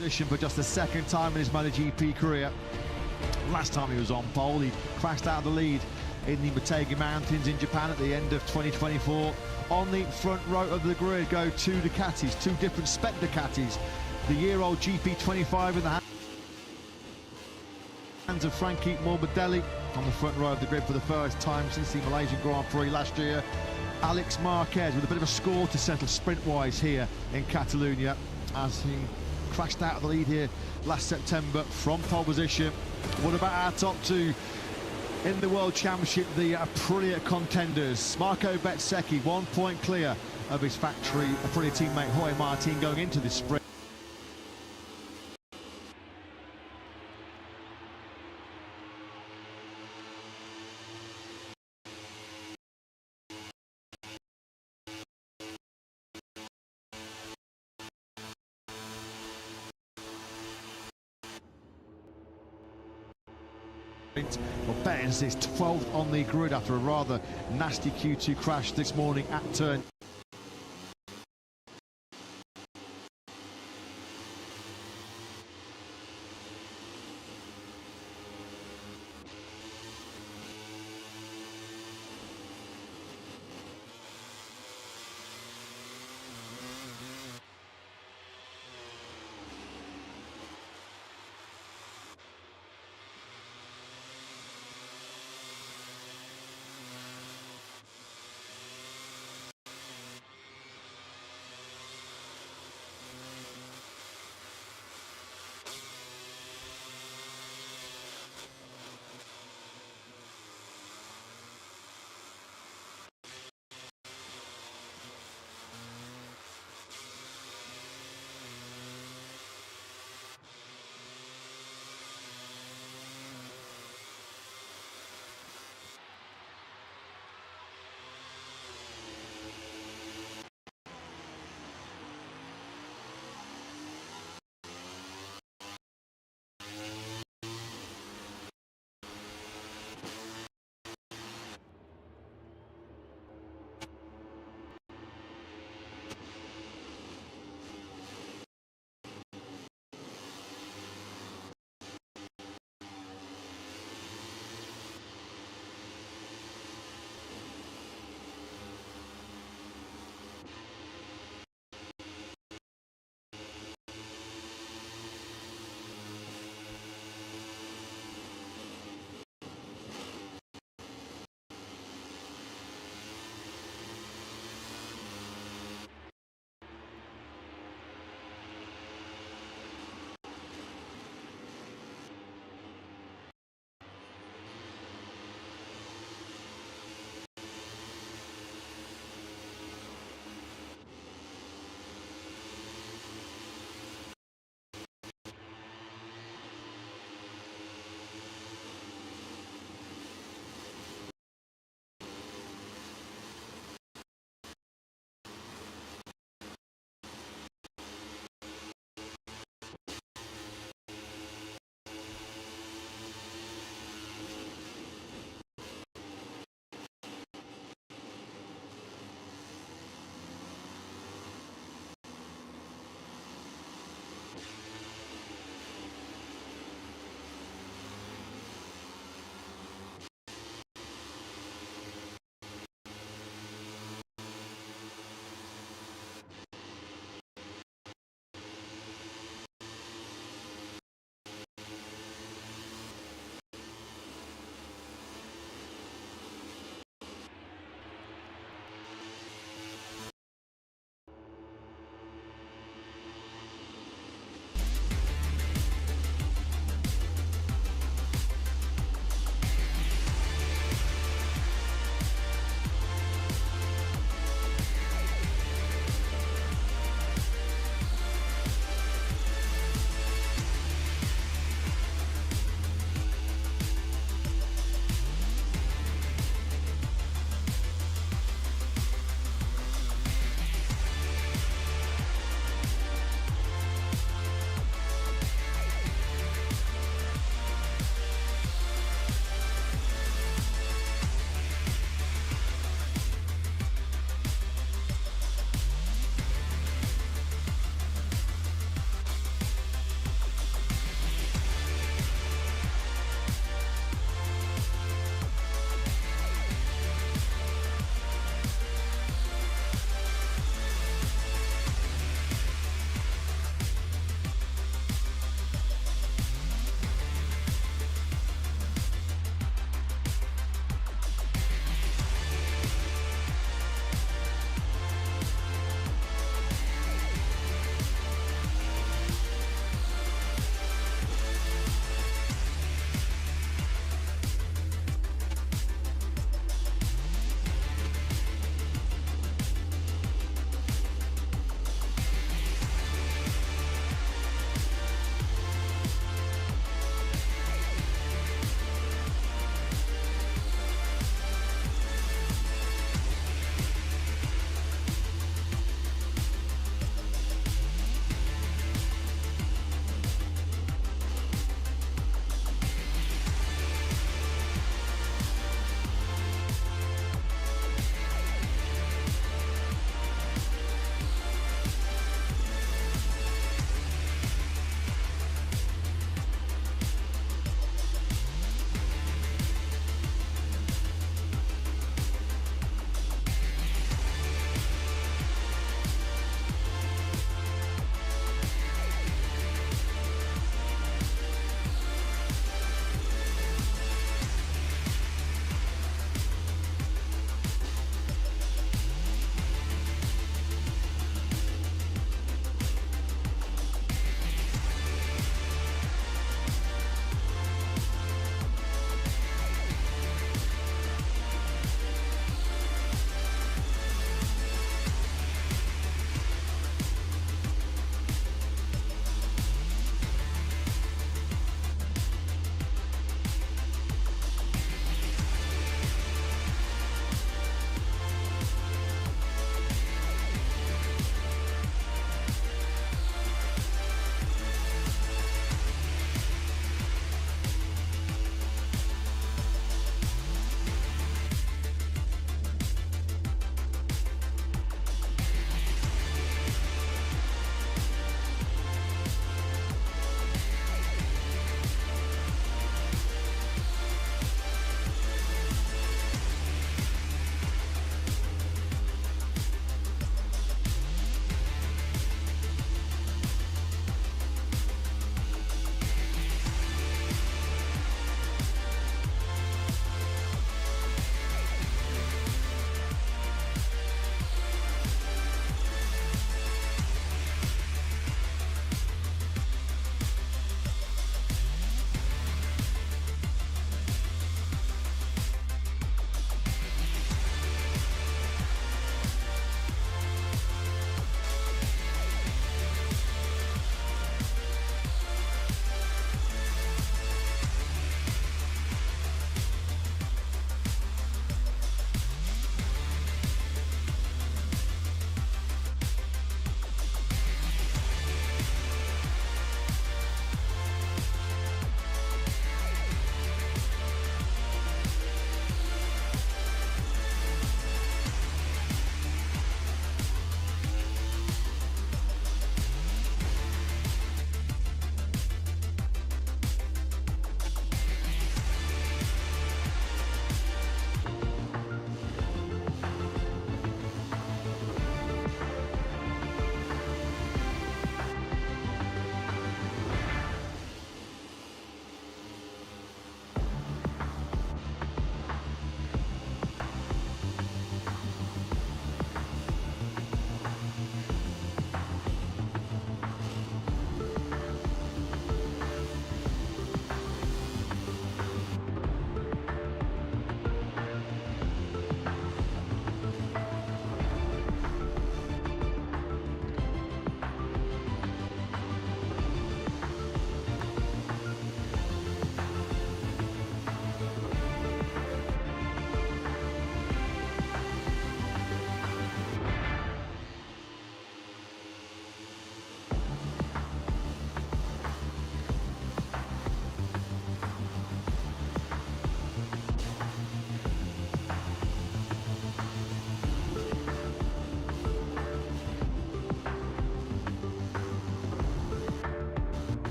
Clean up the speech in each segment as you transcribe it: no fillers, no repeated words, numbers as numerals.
position for just the second time in his MotoGP career. Last time he was on pole, he crashed out of the lead in the Moto3 Mountains in Japan at the end of 2024. On the front row of the grid go two Ducatis, two different spec Ducatis. The year-old GP25 in the hands of Frankie Morbidelli on the front row of the grid for the first time since the Malaysian Grand Prix last year. Alex Marquez with a bit of a score to settle sprint-wise here in Catalunya as he crashed out of the lead here last September from pole position. What about our top two in the World Championship, the Aprilia contenders? Marco Bezzecchi 1 point clear of his factory Aprilia teammate Jorge Martin going into this sprint. Well, Benz is 12th on the grid after a rather nasty Q2 crash this morning at turn.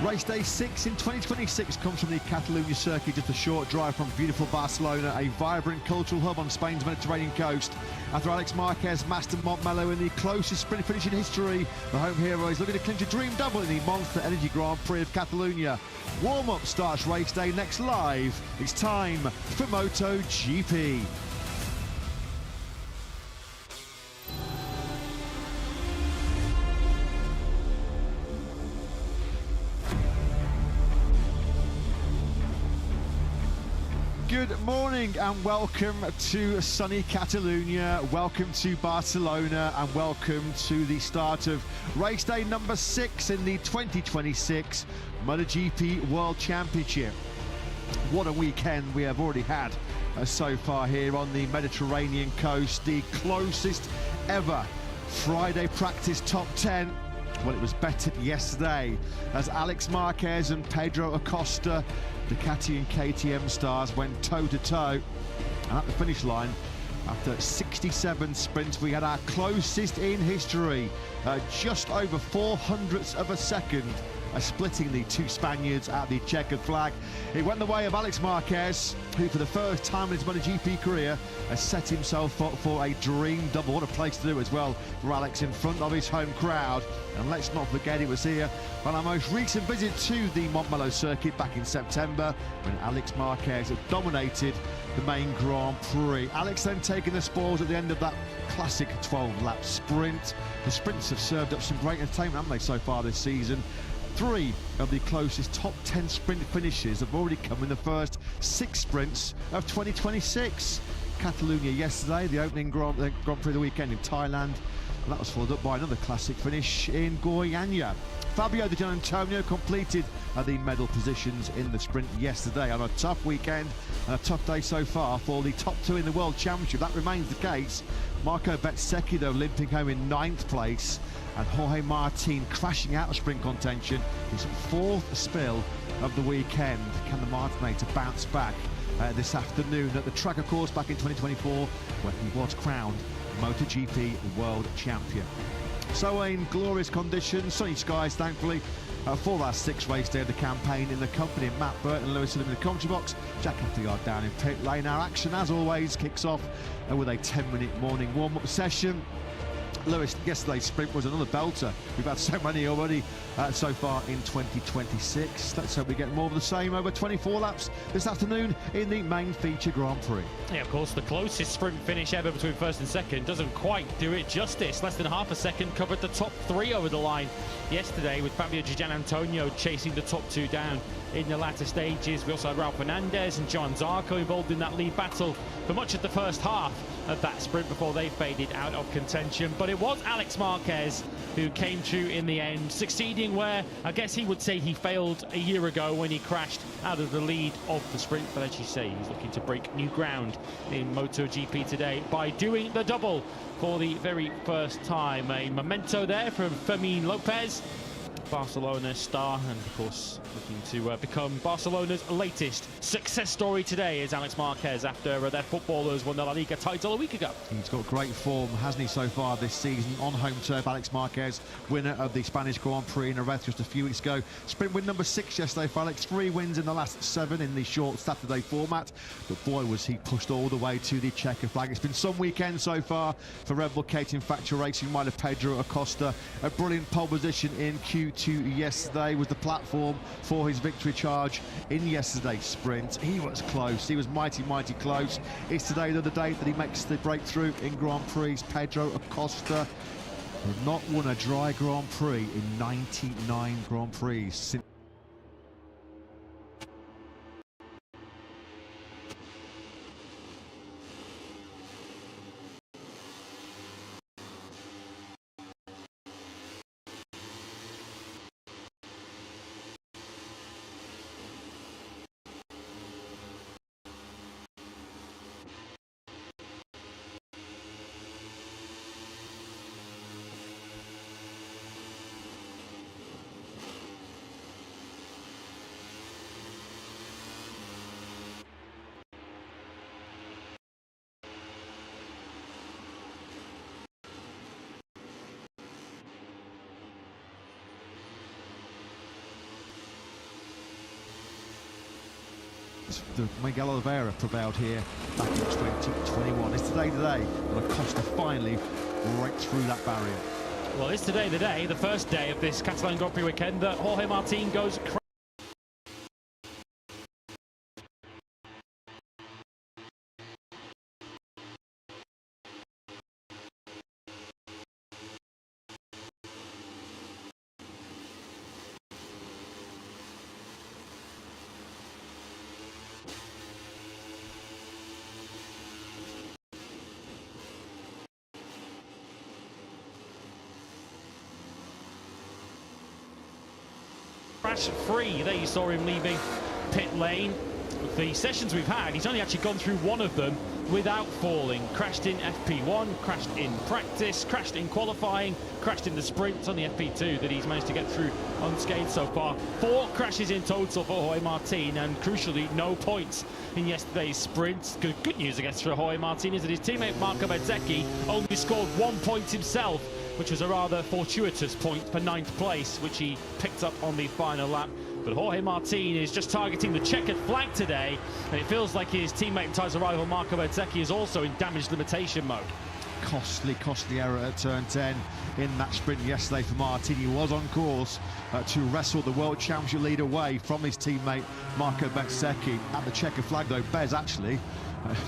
Race day 6 in 2026 comes from the Catalunya circuit, just a short drive from beautiful Barcelona, a vibrant cultural hub on Spain's Mediterranean coast. After Alex Marquez mastered Montmello in the closest sprint finish in history, the home hero is looking to clinch a dream double in the Monster Energy Grand Prix of Catalunya. Warm Up starts race day next live. It's time for MotoGP. Good morning and welcome to sunny Catalunya, welcome to Barcelona and welcome to the start of race day number 6 in the 2026 MotoGP World Championship. What a weekend we have already had so far here on the Mediterranean coast, the closest ever Friday practice top 10. Well, it was bettered yesterday as Alex Marquez and Pedro Acosta, Ducati and KTM stars, went toe-to-toe. And at the finish line, after 67 sprints, we had our closest in history, just over 0.04 of a second, splitting the two Spaniards at the checkered flag. It went the way of Alex Marquez, who for the first time in his MotoGP career has set himself up for a dream double. What a place to do as well for Alex in front of his home crowd. And let's not forget, it was here on our most recent visit to the Montmello circuit back in September, when Alex Marquez had dominated the main Grand Prix. Alex then taking the spoils at the end of that classic 12-lap sprint. The sprints have served up some great entertainment, haven't they, so far this season? 3 of the closest top 10 sprint finishes have already come in the first 6 sprints of 2026. Catalunya yesterday, the opening Grand Prix of the weekend in Thailand, and that was followed up by another classic finish in Goiânia. Fabio Di Giannantonio completed the medal positions in the sprint yesterday on a tough weekend and a tough day so far for the top 2 in the World Championship. That remains the case. Marco Bezzecchi, though, limping home in 9th place, and Jorge Martin crashing out of sprint contention, his 4th spill of the weekend. Can the Martinator bounce back this afternoon at the track, of course, back in 2024, where he was crowned MotoGP World Champion? So in glorious conditions, sunny skies, thankfully, for our 6th race day of the campaign, in the company of Matt Burt and Lewis in the commentary box. Jack Afterguard down in pit lane. Our action, as always, kicks off with a 10-minute morning warm-up session. Lewis, yesterday's sprint was another belter. We've had so many already so far in 2026. Let's hope we get more of the same over 24 laps this afternoon in the main feature Grand Prix. Yeah, of course, the closest sprint finish ever between first and second doesn't quite do it justice. Less than half a second covered the top 3 over the line yesterday, with Fabio Di Giannantonio chasing the top 2 down in the latter stages. We also had Raul Fernandez and Joan Zarco involved in that lead battle for much of the first half of that sprint before they faded out of contention. But it was Alex Marquez who came through in the end, succeeding where I guess he would say he failed a year ago when he crashed out of the lead of the sprint. But as you say, he's looking to break new ground in MotoGP today by doing the double for the very first time. A memento there from Fermin Lopez, Barcelona star, and of course looking to become Barcelona's latest success story today is Alex Marquez, after their footballers won the La Liga title a week ago. He's got great form, hasn't he, so far this season on home turf. Alex Marquez, winner of the Spanish Grand Prix in Jerez just a few weeks ago. Sprint win number 6 yesterday for Alex. 3 wins in the last 7 in the short Saturday format, but boy was he pushed all the way to the checker flag. It's been some weekend so far for Red Bull KTM Factory Racing rider Pedro Acosta. A brilliant pole position in Q2 yesterday was the platform for his victory charge in yesterday's sprint. He was close, he was mighty close. It's today the day that he makes the breakthrough in Grand Prix. Pedro Acosta has not won a dry Grand Prix in 99 Grand Prix since the Miguel Oliveira prevailed here back in 2021. It's today, but Acosta finally breaks through that barrier. Well, it's today the day, the first day of this Catalan Grand Prix weekend, that Jorge Martin goes crash-free. There you saw him leaving pit lane. The sessions we've had, he's only actually gone through one of them without falling. Crashed in FP1, crashed in practice, crashed in qualifying, crashed in the sprint on the FP2 that he's managed to get through unscathed so far. 4 crashes in total for Jorge Martin, and crucially no points in yesterday's sprint. Good news, I guess, for Jorge Martin is that his teammate Marco Bezzecchi only scored 1 point himself, which was a rather fortuitous point for 9th place, which he picked up on the final lap. But Jorge Martin is just targeting the checkered flag today, and it feels like his teammate and title rival Marco Bezzecchi is also in damage limitation mode. Costly error at turn 10 in that sprint yesterday for Martin. He was on course to wrestle the World Championship lead away from his teammate Marco Bezzecchi. At the checkered flag, though, Bez actually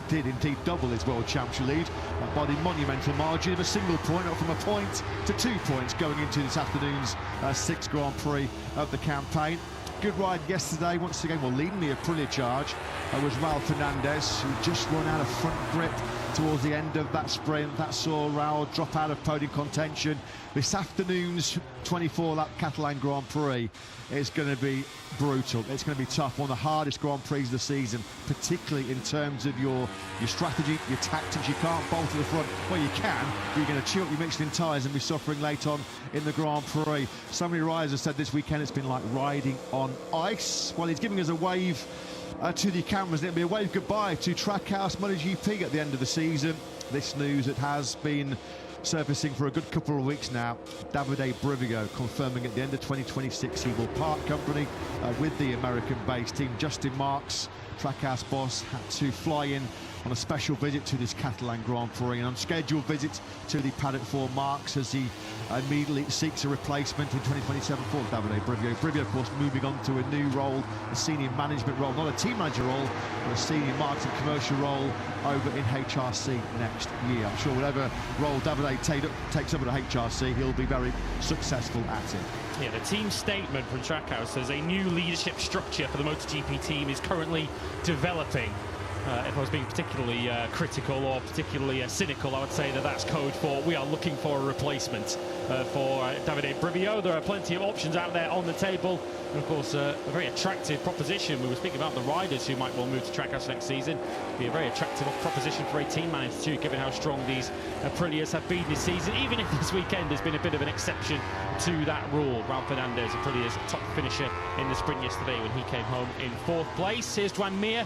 did indeed double his World Championship lead by the monumental margin of a single point, up from a point to 2 points going into this afternoon's 6th Grand Prix of the campaign. Good ride yesterday, once again, well, leading the Aprilia charge was Raul Fernandez, who just run out of front grip towards the end of that sprint. That saw Raul drop out of podium contention. This afternoon's 24-lap Catalan Grand Prix is going to be brutal. It's going to be tough, one of the hardest Grand Prix of the season, particularly in terms of your strategy, your tactics. You can't bolt to the front. Well, you can, but you're going to chew up your Michelin tyres and be suffering late on in the Grand Prix. So many riders have said this weekend it's been like riding on ice. Well, he's giving us a wave to the cameras. It'll be a wave goodbye to Trackhouse MotoGP at the end of the season. This news that has been surfacing for a good couple of weeks now. Davide Brivio confirming at the end of 2026 he will part company with the American-based team. Justin Marks, Trackhouse boss, had to fly in on a special visit to this Catalan Grand Prix, an unscheduled visit to the paddock for Marks as he immediately seeks a replacement in 2027 for Davide Brivio. Brivio, of course, moving on to a new role, a senior management role, not a team manager role, but a senior marketing commercial role over in HRC next year. I'm sure whatever role Davide takes up at HRC, he'll be very successful at it. Yeah, the team statement from Trackhouse says a new leadership structure for the MotoGP team is currently developing. If I was being particularly critical or particularly cynical, I would say that that's code for we are looking for a replacement for Davide Brivio. There are plenty of options out there on the table. And of course, a very attractive proposition. We were speaking about the riders who might well move to Trackhouse next season. Be a very attractive proposition for a team manager too, given how strong these Aprilias have been this season, even if this weekend has been a bit of an exception to that rule. Raul Fernandez, Aprilia's top finisher in the sprint yesterday when he came home in 4th place. Here's Joan Mir,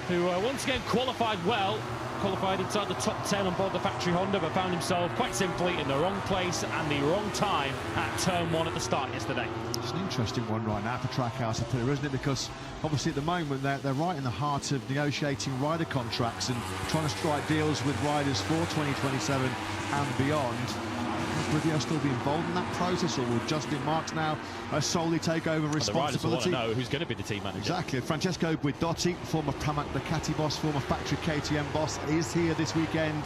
who once again qualified well, qualified inside the top 10 on board the factory Honda, but found himself quite simply in the wrong place and the wrong time at turn 1 at the start yesterday. It's an interesting one right now for Trackhouse, isn't it? Because obviously at the moment they're right in the heart of negotiating rider contracts and trying to strike deals with riders for 2027 and beyond. Will Brivio still be involved in that process, or will Justin Marks now solely take over responsibility? The riders want to know who's going to be the team manager. Exactly. Francesco Guidotti, former Pramac Ducati boss, former factory KTM boss, is here this weekend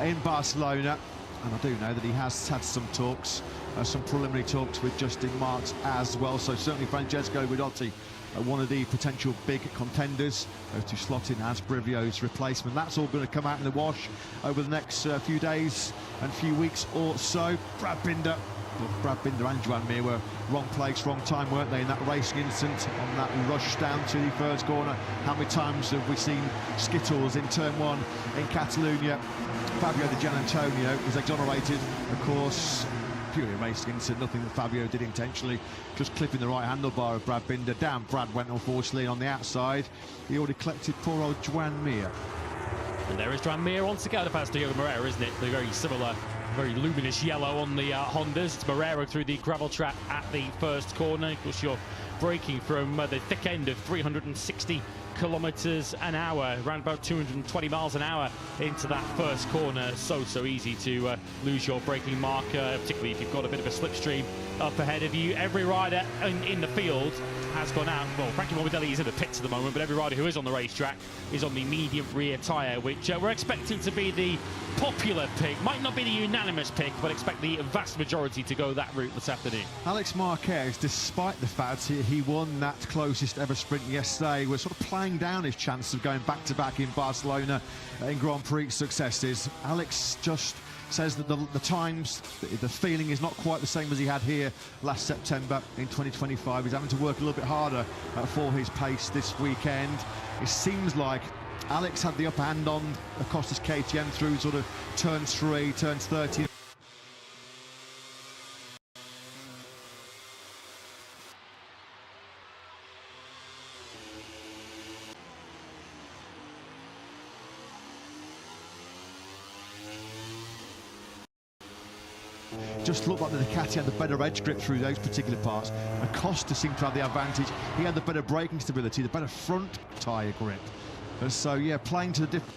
in Barcelona. And I do know that he has had some talks, some preliminary talks with Justin Marks as well. So certainly Francesco Guidotti, one of the potential big contenders to slot in as Brivio's replacement. That's all going to come out in the wash over the next few days and few weeks or so. Brad Binder and Joan Mir were wrong place, wrong time, weren't they, in that racing incident on that rush down to the first corner. How many times have we seen skittles in turn 1 in Catalunya? Fabio Di Giannantonio was exonerated, of course. Purely a racing incident, nothing that Fabio did intentionally, just clipping the right handlebar of Brad Binder. Down Brad went, unfortunately, on the outside. He already collected poor old Joan Mir. And there is Joan Mir once again, past Diogo Moreira, isn't it? The very similar, very luminous yellow on the Hondas. It's Moreira through the gravel trap at the first corner. Of course, you're braking from the thick end of 360 kilometers an hour, around about 220 miles an hour into that first corner. So easy to lose your braking marker, particularly if you've got a bit of a slipstream up ahead of you. Every rider in the field has gone out. Well, Frankie Morbidelli is in the pits at the moment, but every rider who is on the racetrack is on the medium rear tyre, which we're expecting to be the popular pick. Might not be the unanimous pick, but expect the vast majority to go that route this afternoon. Alex Marquez, despite the fact he won that closest ever sprint yesterday, was sort of playing down his chance of going back-to-back in Barcelona in Grand Prix successes. Alex just says that the times, the feeling is not quite the same as he had here last September in 2025. He's having to work a little bit harder for his pace this weekend. It seems like Alex had the upper hand on Acosta's KTM through sort of turns 3, turns 30. Just looked like the Ducati had the better edge grip through those particular parts. Acosta seemed to have the advantage. He had the better braking stability, the better front tyre grip. And so, yeah, playing to the different.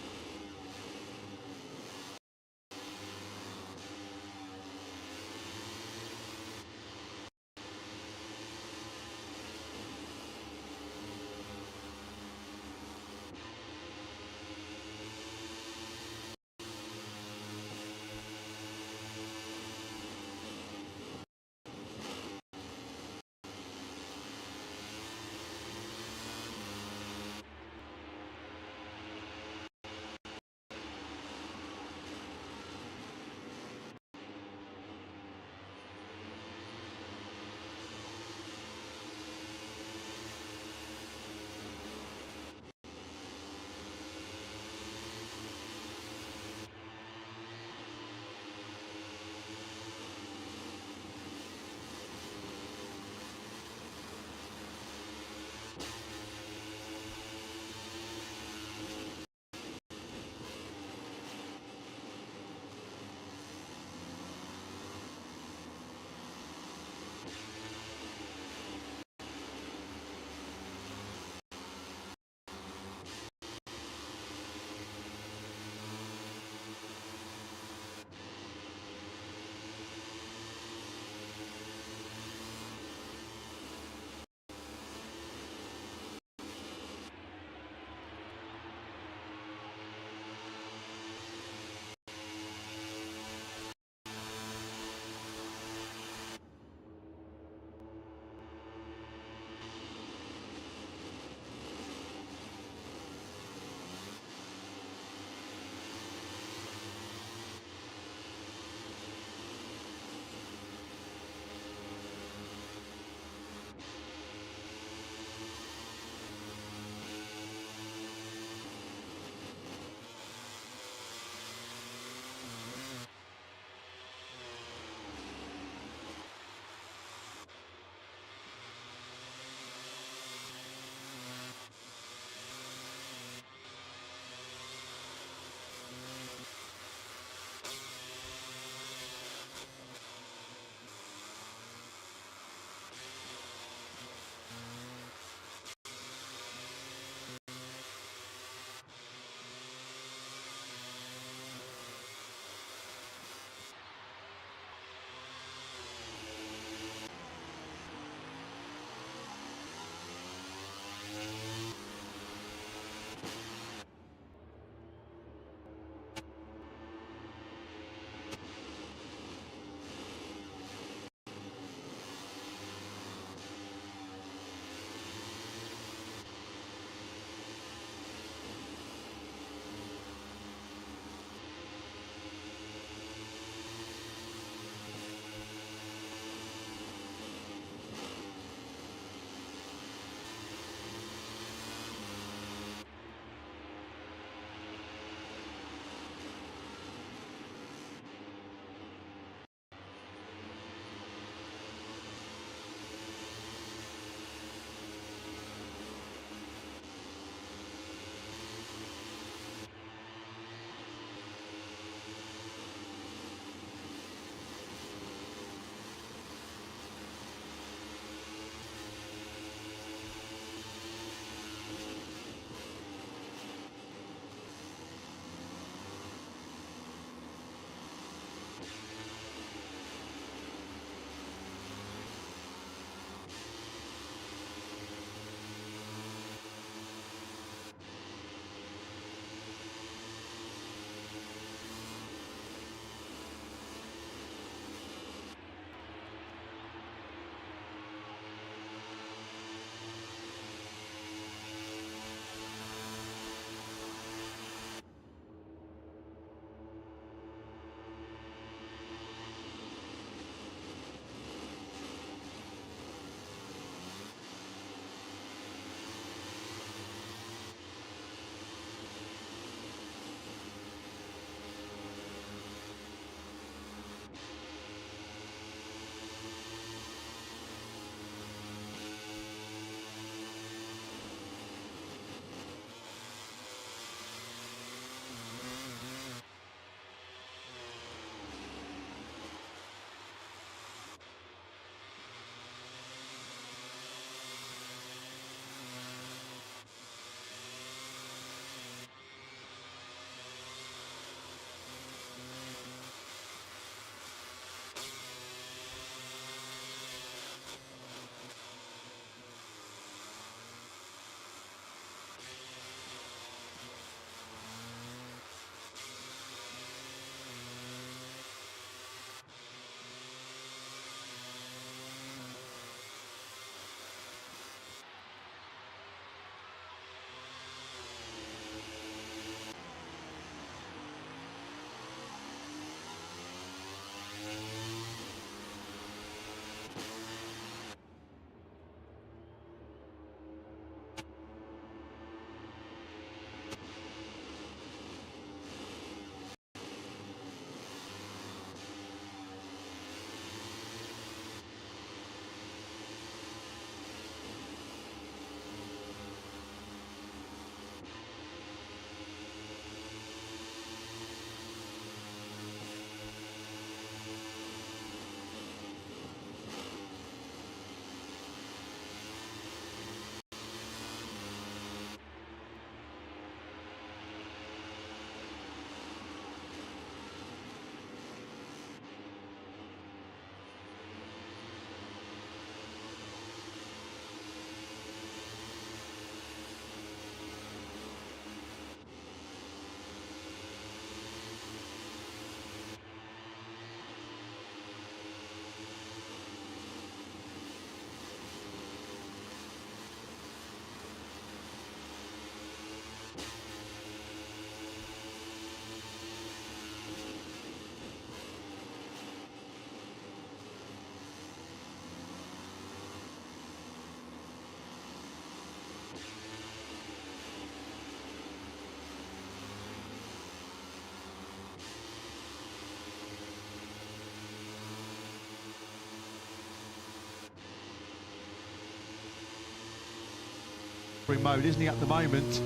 mode, isn't he, at the moment?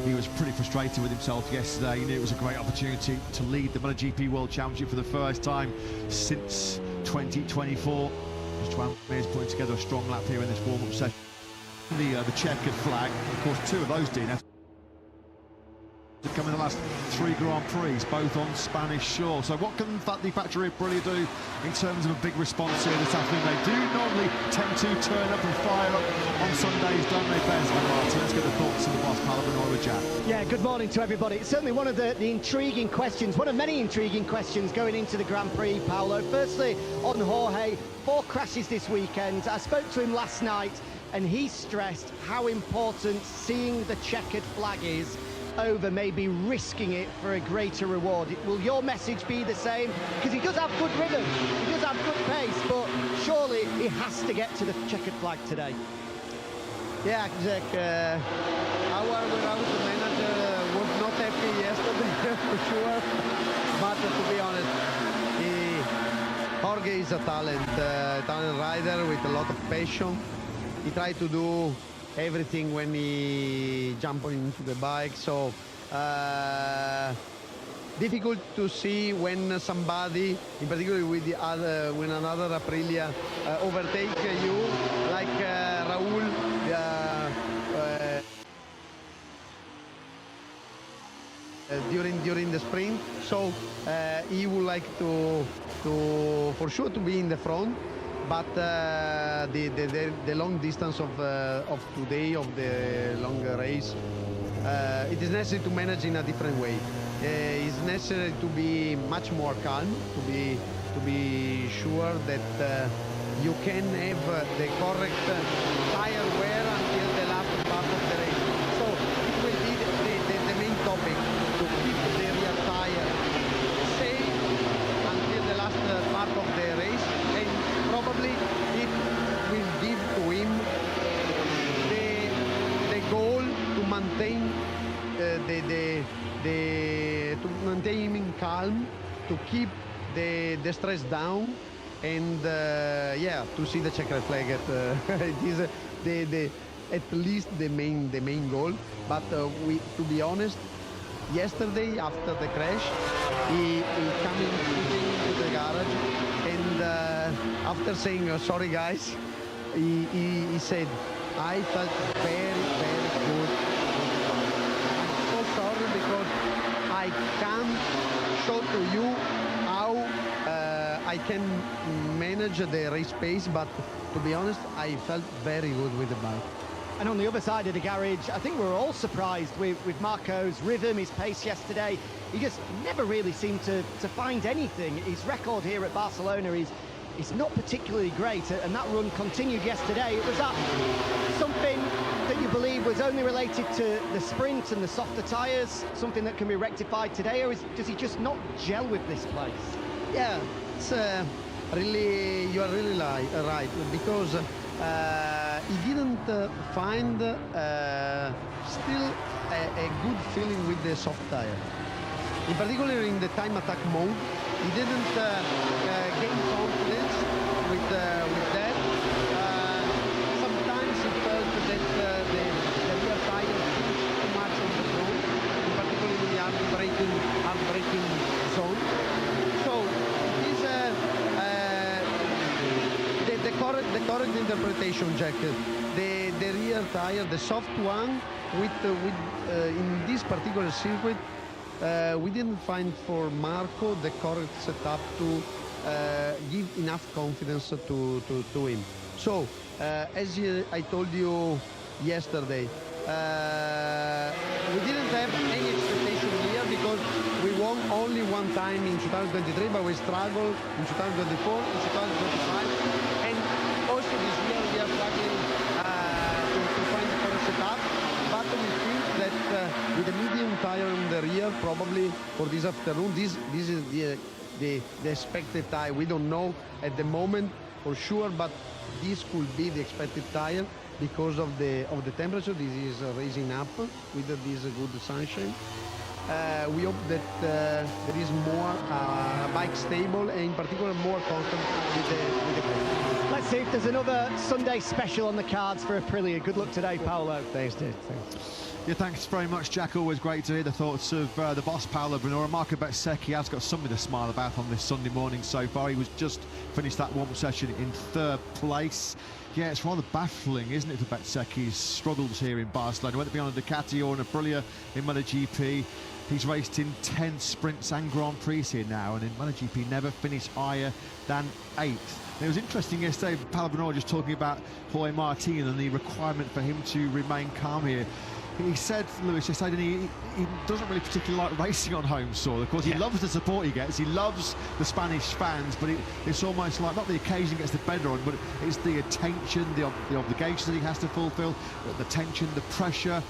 He was pretty frustrated with himself yesterday. He knew it was a great opportunity to lead the MotoGP World Championship for the first time since 2024. Juan is putting together a strong lap here in this warm-up session. The checkered flag, of course, two of those DNFs have come in the last 3 Grand Prix, both on Spanish shore. So what can the factory of Prix do in terms of a big response here this afternoon? They do normally tend to turn up and fire up on Sundays, don't they, Ben? Let's get the thoughts of the boss, Palabanoy with Jack. Yeah, good morning to everybody. It's certainly one of the intriguing questions, one of many intriguing questions going into the Grand Prix, Paolo. Firstly, on Jorge, 4 crashes this weekend. I spoke to him last night, and he stressed how important seeing the checkered flag is over maybe risking it for a greater reward. Will your message be the same? Because he does have good rhythm, he does have good pace, but surely he has to get to the checkered flag today. Yeah, Jack, our warehouse manager was not happy yesterday for sure, but to be honest, Jorge is a talent rider with a lot of passion. He tried to do everything when he jumped into the bike, so difficult to see when somebody, in particular with the other, when another Aprilia overtake you, like Raul during the sprint. So he would like to for sure to be in the front. But the long distance of today, of the long race, it is necessary to manage in a different way. It's necessary to be much more calm, to be sure that you can have the correct tire wear until the last part of the race. So it will be the main topic, to keep the rear tire safe until the last part of the race. And probably it will give to him the goal to maintain to maintain him calm, to keep the stress down, and yeah, to see the checkered flag it is at least the main goal. But to be honest, yesterday after the crash, he came into the garage, and after saying sorry guys, he said, I felt very good. I'm so sorry because I can't show to you how I can manage the race pace, but to be honest, I felt very good with the bike. And on the other side of the garage, I think we're all surprised with Marco's rhythm, his pace yesterday. He just never really seemed to find anything. His record here at Barcelona is not particularly great, and that run continued yesterday. Was that something that you believe was only related to the sprint and the softer tyres, something that can be rectified today, or does he just not gel with this place? Yeah, it's really, you are really right, because he didn't find still a good feeling with the soft tire. In particular in the time attack mode, he didn't gain confidence with that. Sometimes he felt that the rear tire pushed too much on the front, in particular in the hard braking zone. So it is the correct interpretation, Jack. The rear tire, the soft one, with in this particular circuit, we didn't find for Marco the correct setup to give enough confidence to him. So, as I told you yesterday, we didn't have any expectation here because we won only one time in 2023, but we struggled in 2024, in 2025, and also this year we are struggling to find the correct setup. But we think that with the medium tire on the rear, probably for this afternoon, this is the expected tire. We don't know at the moment for sure, but this could be the expected tire because of the temperature. This is raising up with this good sunshine. we hope that there is more bike stable and in particular more constant with the grip. Let's see if there's another Sunday special on the cards for Aprilia. Good luck today, Paolo. Thanks, Dave. Thanks. Yeah, thanks very much, Jack. Always great to hear the thoughts of the boss, Paolo Bonora. Marco Bezzecchi has got something to smile about on this Sunday morning so far. He was just finished that warm-up session in 3rd place. Yeah, it's rather baffling, isn't it, for Bezzecchi's struggles here in Barcelona. Whether it be on a Ducati or an Aprilia in MotoGP, he's raced in 10 sprints and Grand Prix here now, and in MotoGP never finished higher than 8th. And it was interesting yesterday, Paolo Bonora just talking about Jorge Martin and the requirement for him to remain calm here. He said, Lewis, he doesn't really particularly like racing on home soil. Of course, he loves the support he gets. He loves the Spanish fans, but it's almost like, not the occasion gets the better on, but it's the attention, the obligations that he has to fulfill, the tension, the pressure.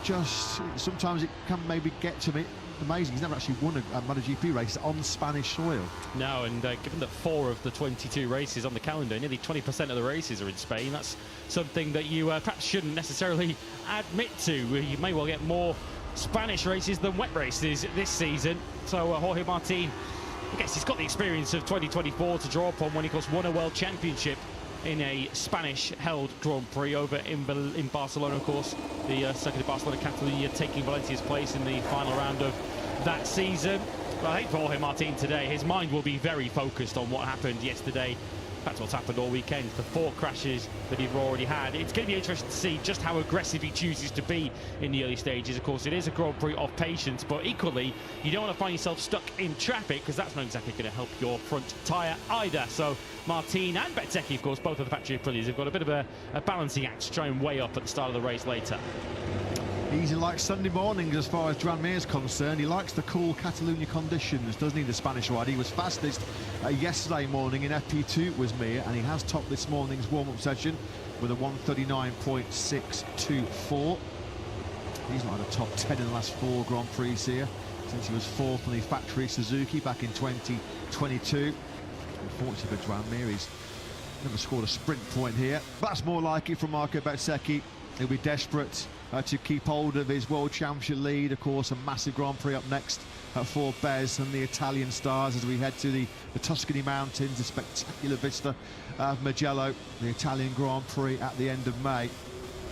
Just sometimes it can maybe get to me. Amazing, he's never actually won a MotoGP race on Spanish soil. No, and given that 4 of the 22 races on the calendar, nearly 20% of the races are in Spain, that's something that you perhaps shouldn't necessarily admit to. You may well get more Spanish races than wet races this season. So Jorge Martin, I guess he's got the experience of 2024 to draw upon when he, of course, won a World Championship in a Spanish-held Grand Prix over in Barcelona, of course. The second of Barcelona-Catalunya taking Valencia's place in the final round of that season. Well, I think for Jorge Martin today, his mind will be very focused on what happened yesterday. That's what's happened all weekend, the 4 crashes that he've already had. It's going to be interesting to see just how aggressive he chooses to be in the early stages. Of course, it is a Grand Prix of patience, but equally, you don't want to find yourself stuck in traffic, because that's not exactly going to help your front tyre either. So Martin and Bezzecchi, of course, both of the factory Aprilias, have got a bit of a balancing act to try and weigh up at the start of the race later. He likes Sunday mornings as far as Joan Mir is concerned. He likes the cool Catalunya conditions, doesn't he, the Spanish rider? He was fastest yesterday morning in FP2 was Mir, and he has topped this morning's warm-up session with a 1:39.624. He's not had a top 10 in the last 4 Grand Prix here, since he was 4th on the factory Suzuki back in 2022. Unfortunately for Joan Mir, he's never scored a sprint point here. But that's more like it from Marco Bezzecchi. He'll be desperate to keep hold of his World Championship lead. Of course, a massive Grand Prix up next for Bez and the Italian stars as we head to the Tuscany Mountains, the spectacular vista of Mugello, the Italian Grand Prix at the end of May.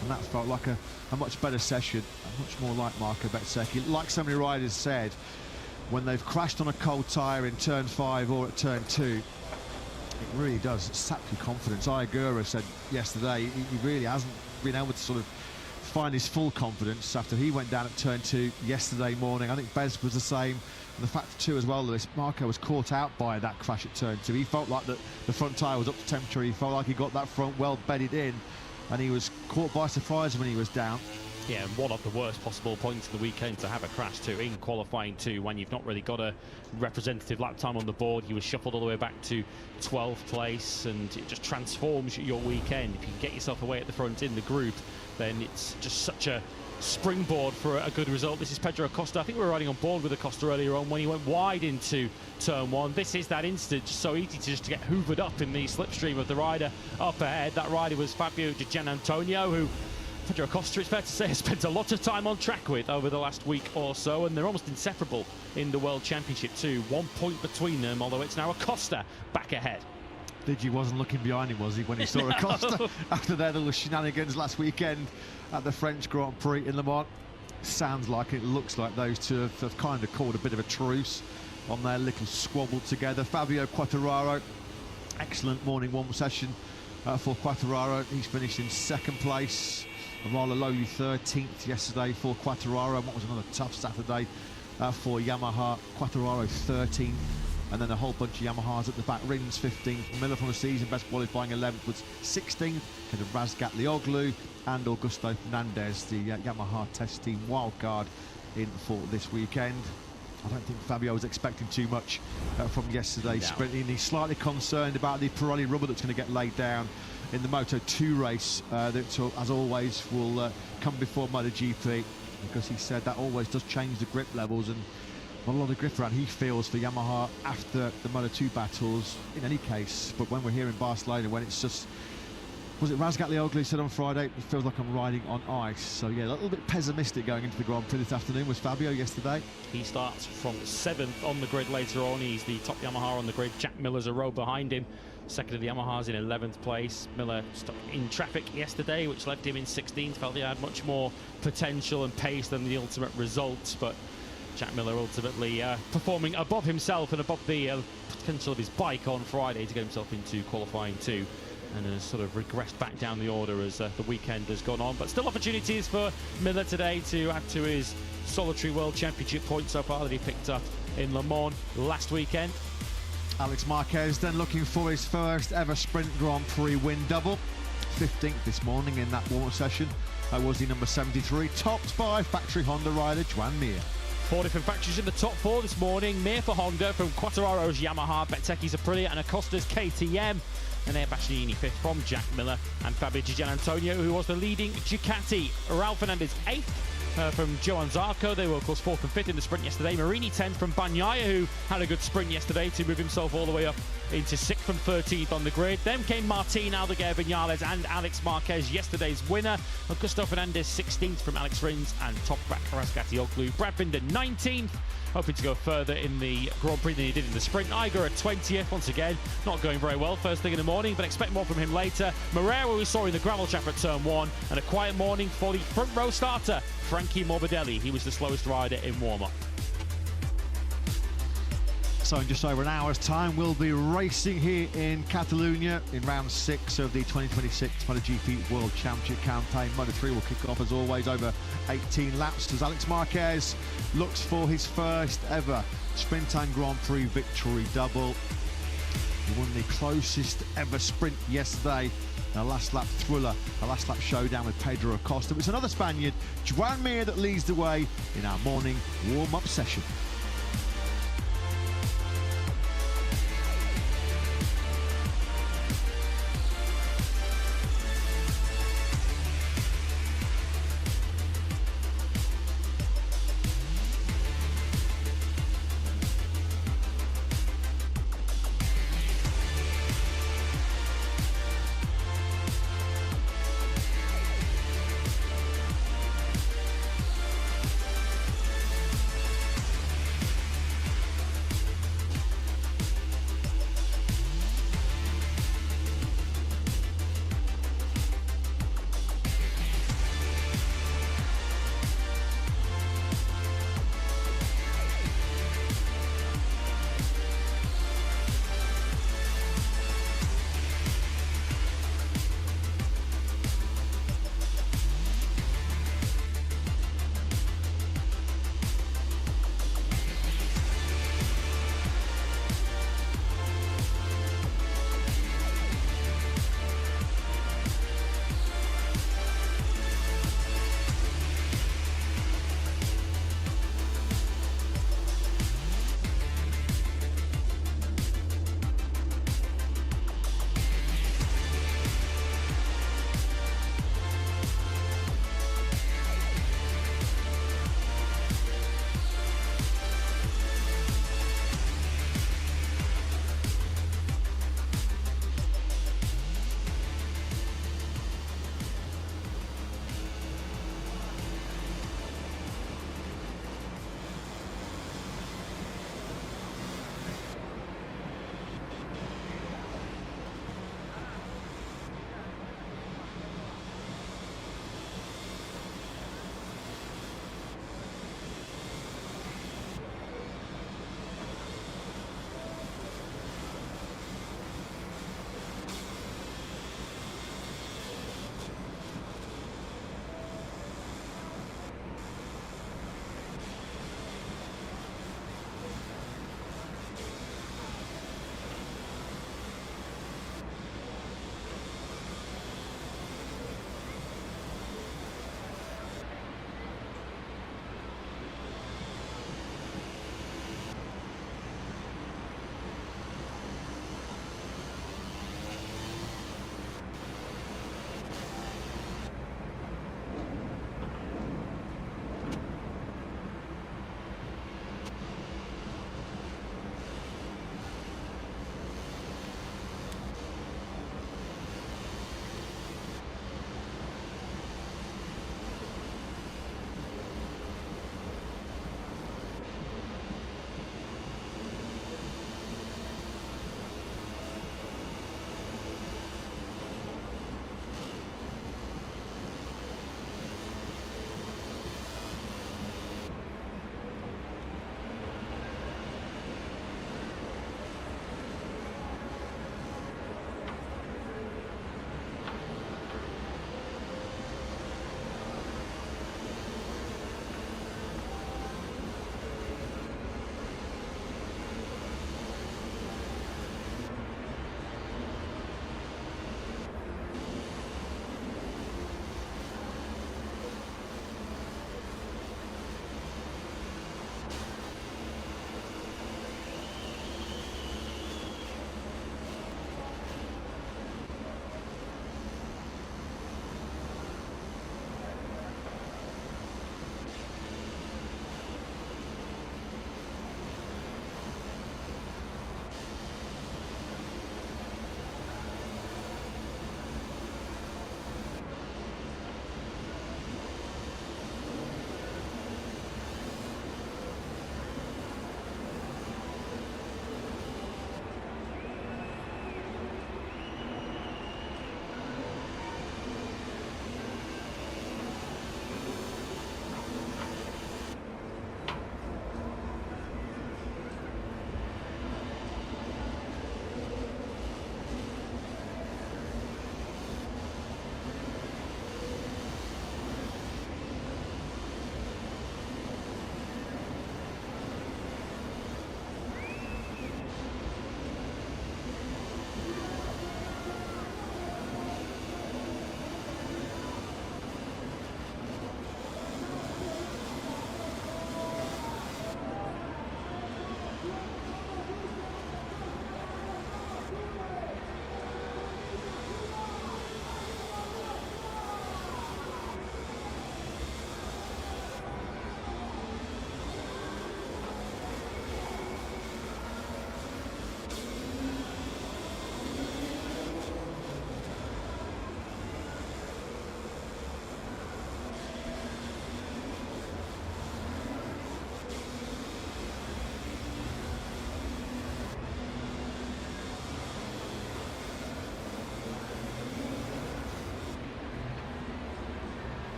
And that felt like a much better session, much more like Marco Bezzecchi. Like so many riders said, when they've crashed on a cold tyre in turn 5 or at turn 2, it really does sap your confidence. Ayagura said yesterday he really hasn't been able to sort of find his full confidence after he went down at turn 2 yesterday morning. I think Bez was the same, and the factor too as well, Lewis. Marco was caught out by that crash at turn 2. He felt like the front tyre was up to temperature. He felt like he got that front well bedded in, and he was caught by surprise when he was down. Yeah, and one of the worst possible points of the weekend to have a crash to in qualifying 2 when you've not really got a representative lap time on the board. He was shuffled all the way back to 12th place, and it just transforms your weekend. If you can get yourself away at the front in the group, then it's just such a springboard for a good result. This is Pedro Acosta. I think we were riding on board with Acosta earlier on when he went wide into turn 1. This is that instant, just so easy to just get hoovered up in the slipstream of the rider up ahead. That rider was Fabio Di Gianantonio, who Pedro Acosta, it's fair to say, has spent a lot of time on track with over the last week or so, and they're almost inseparable in the World Championship too. 1 point between them, although it's now Acosta back ahead. Digi wasn't looking behind him, was he, when he saw Acosta after their little shenanigans last weekend at the French Grand Prix in Le Mans? Sounds like it, looks like those two have kind of called a bit of a truce on their little squabble together. Fabio Quartararo, excellent morning warm session for Quartararo. He's finished in 2nd place. A rather lowly 13th yesterday for Quartararo. What was another tough Saturday for Yamaha. Quartararo 13th, and then a whole bunch of Yamahas at the back. Rins 15th, Miller from the season best qualifying 11th was 16th, ahead of Razgat Lioglu and Augusto Fernandez, the Yamaha test team wildcard in for this weekend. I don't think Fabio was expecting too much from yesterday's sprint. He's slightly concerned about the Pirelli rubber that's going to get laid down in the Moto2 race that, as always, will come before MotoGP, because he said that always does change the grip levels, and a lot of grip around he feels for Yamaha after the Moto2 battles in any case. But when we're here in Barcelona, when it's just Was it Razgatlioglu said on Friday, it feels like I'm riding on ice. So yeah, a little bit pessimistic going into the Grand Prix this afternoon was Fabio yesterday. He starts from 7th on the grid later on. He's the top Yamaha on the grid. Jack Miller's a row behind him. Second of the Yamahas in 11th place. Miller stuck in traffic yesterday, which left him in 16th. Felt he had much more potential and pace than the ultimate result, but Jack Miller ultimately performing above himself and above the potential of his bike on Friday to get himself into qualifying 2. And has sort of regressed back down the order as the weekend has gone on. But still opportunities for Miller today to add to his solitary World Championship points so far that he picked up in Le Mans last weekend. Alex Marquez then looking for his first ever Sprint Grand Prix win double. 15th this morning in that warm-up session. That was the number 73, topped by factory Honda rider Joan Mir. 4 different factories in the top 4 this morning. Mir for Honda, from Quattararo's Yamaha, Beteki's Aprilia and Acosta's KTM. And Air Bastianini 5th from Jack Miller and Fabio Di Giannantonio, who was the leading Ducati. Raul Fernandez 8th from Johan Zarco. They were, of course, 4th and 5th in the sprint yesterday. Marini 10th from Bagnaia, who had a good sprint yesterday to move himself all the way up into 6th and 13th on the grid. Then came Martin Aldeguer Vinales and Alex Marquez, yesterday's winner. Augusto Fernandez 16th from Alex Rins and Toprak Razgatlioglu. Brad Binder 19th. Hoping to go further in the Grand Prix than he did in the sprint. Iger at 20th, once again, not going very well first thing in the morning, but expect more from him later. Moreira we saw in the gravel trap at turn 1, and a quiet morning for the front row starter, Frankie Morbidelli. He was the slowest rider in warm-up. So in just over an hour's time, we'll be racing here in Catalunya in round 6 of the 2026 MotoGP World Championship campaign. Moto3 will kick off as always over 18 laps as Alex Marquez looks for his first ever Sprint and Grand Prix victory double. He won the closest ever sprint yesterday, a last lap thriller, a last lap showdown with Pedro Acosta. It's another Spaniard, Joan Mir, that leads the way in our morning warm-up session.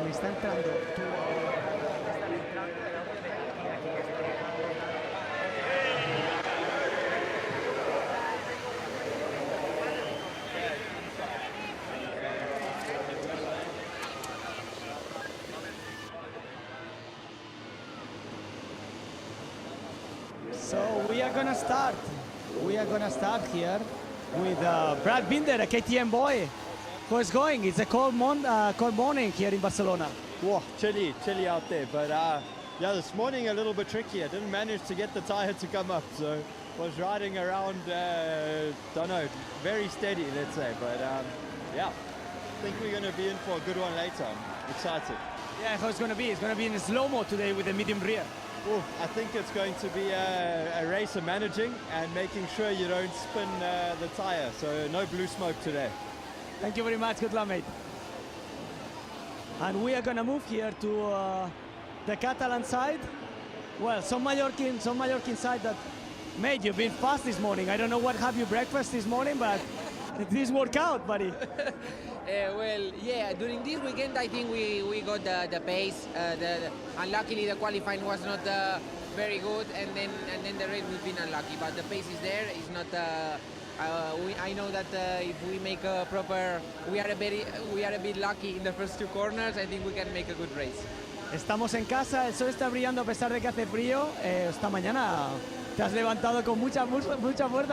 Me está entrando. So we are gonna start. We are gonna start here with Brad Binder, a KTM boy. How's it going? It's a cold morning here in Barcelona. Whoa, chilly out there. But yeah, this morning a little bit tricky. I didn't manage to get the tire to come up, so was riding around, don't know, very steady, let's say. But yeah, I think we're going to be in for a good one later. I'm excited. Yeah, how it's going to be? It's going to be in slow-mo today with the medium rear. Ooh, I think it's going to be a race of managing and making sure you don't spin the tire. So no blue smoke today. Thank you very much. Good luck, mate. And we are going to move here to the Catalan side. Well, some Mallorquin side that, mate, you've been fast this morning. I don't know what have you breakfast this morning, but this worked out, buddy. Well, yeah, during this weekend, I think we got the pace. Unluckily, the qualifying was not very good, and then the race we've been unlucky. But the pace is there. It's not. I know that if we make a proper, we are a bit lucky in the first two corners. I think we can make a good race. Estamos en casa, el sol está brillando a pesar de que hace frío. Esta mañana te has levantado con mucha fuerza,